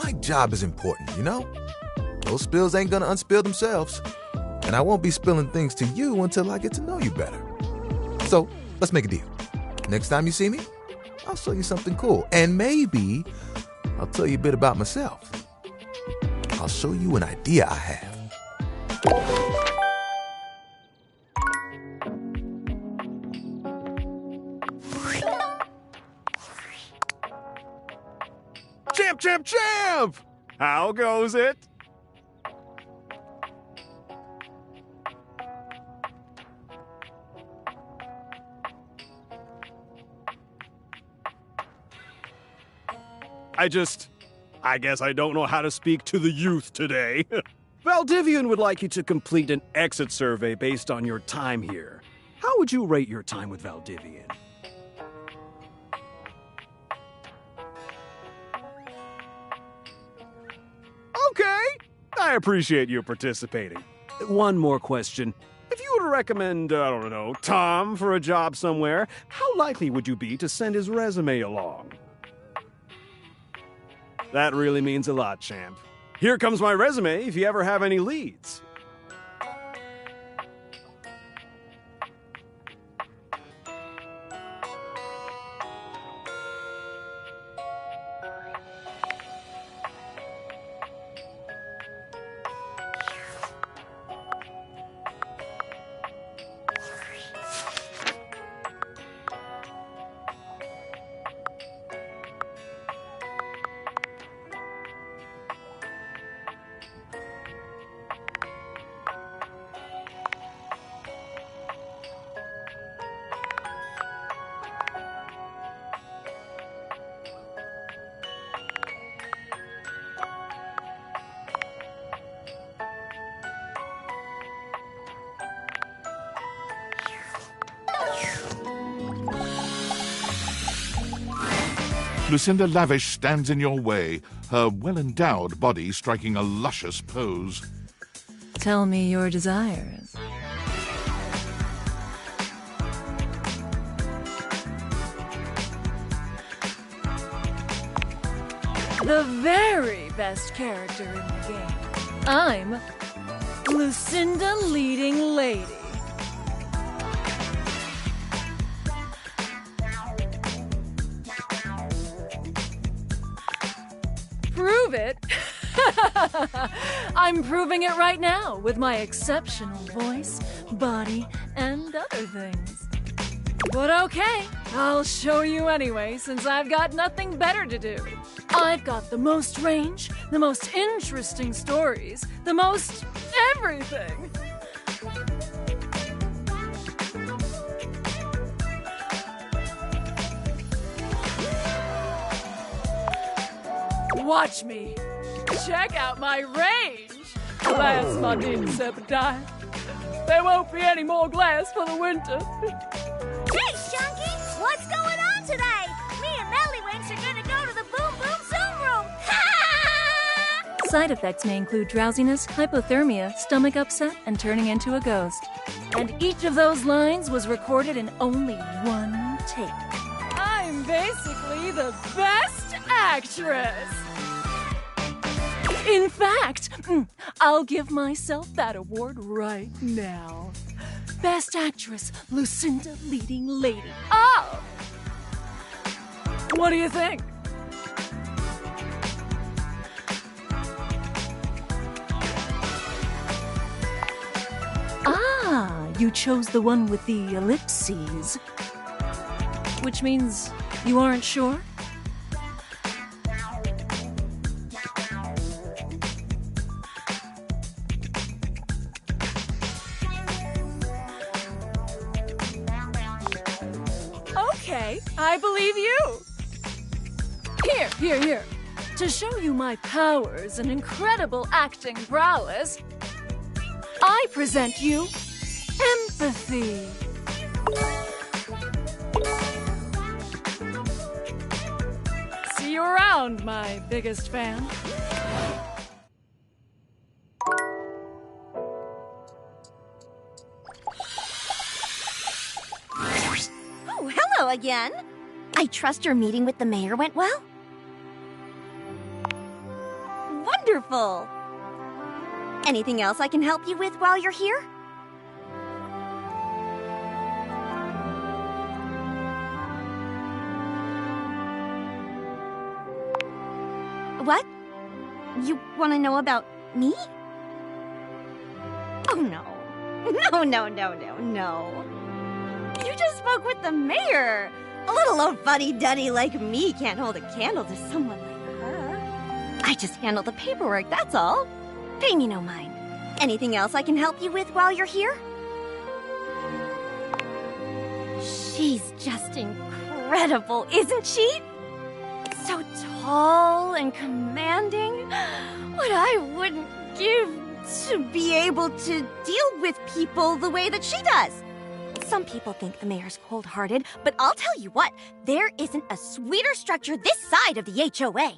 my job is important, you know? Those spills ain't gonna unspill themselves. And I won't be spilling things to you until I get to know you better. So, let's make a deal. Next time you see me, I'll show you something cool. And maybe I'll tell you a bit about myself. I'll show you an idea I have. Champ! How goes it? I guess I don't know how to speak to the youth today. Valdivian would like you to complete an exit survey based on your time here. How would you rate your time with Valdivian? Okay, I appreciate you participating. One more question. If you were to recommend, I don't know, Tom for a job somewhere, how likely would you be to send his resume along? That really means a lot, champ. Here comes my resume if you ever have any leads. Lucinda Lavish stands in your way, her well-endowed body striking a luscious pose. Tell me your desires. The very best character in the game. I'm Lucinda Leading Lady. Prove it? I'm proving it right now with my exceptional voice, body, and other things. But okay, I'll show you anyway, since I've got nothing better to do. I've got the most range, the most interesting stories, the most everything. Watch me. Check out my range. Glass, my dear Sepidine. There won't be any more glass for the winter. Hey, Chunky! What's going on today? Me and Mellywinks are gonna go to the Boom Boom Zoom Room! Side effects may include drowsiness, hypothermia, stomach upset, and turning into a ghost. And each of those lines was recorded in only one take. I'm basically the best actress! In fact, I'll give myself that award right now. Best Actress, Lucinda Leading Lady. Oh! What do you think? Ah, you chose the one with the ellipses. Which means you aren't sure? Okay, I believe you. Here. To show you my powers and incredible acting prowess, I present you empathy. See you around, my biggest fan. Oh, hello again. I trust your meeting with the mayor went well? Wonderful. Anything else I can help you with while you're here? What? You want to know about me? Oh, no. No. You just spoke with the mayor. A little old fuddy-duddy like me can't hold a candle to someone like her. I just handle the paperwork, that's all. Pay me no mind. Anything else I can help you with while you're here? She's just incredible, isn't she? So tall and commanding. What I wouldn't give to be able to deal with people the way that she does. Some people think the mayor's cold-hearted, but I'll tell you what, there isn't a sweeter structure this side of the HOA.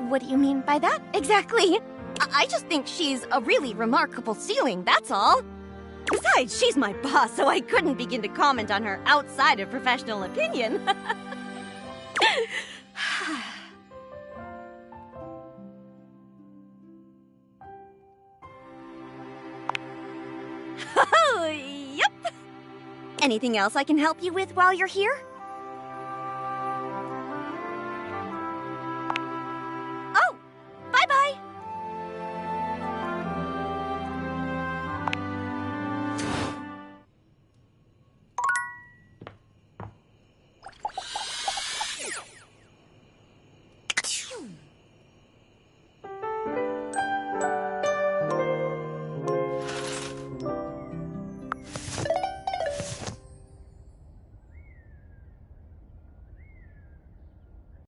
What do you mean by that, exactly? I just think she's a really remarkable ceiling, that's all. Besides, she's my boss, so I couldn't begin to comment on her outside of professional opinion. Oh, yep. Anything else I can help you with while you're here? Oh, bye-bye.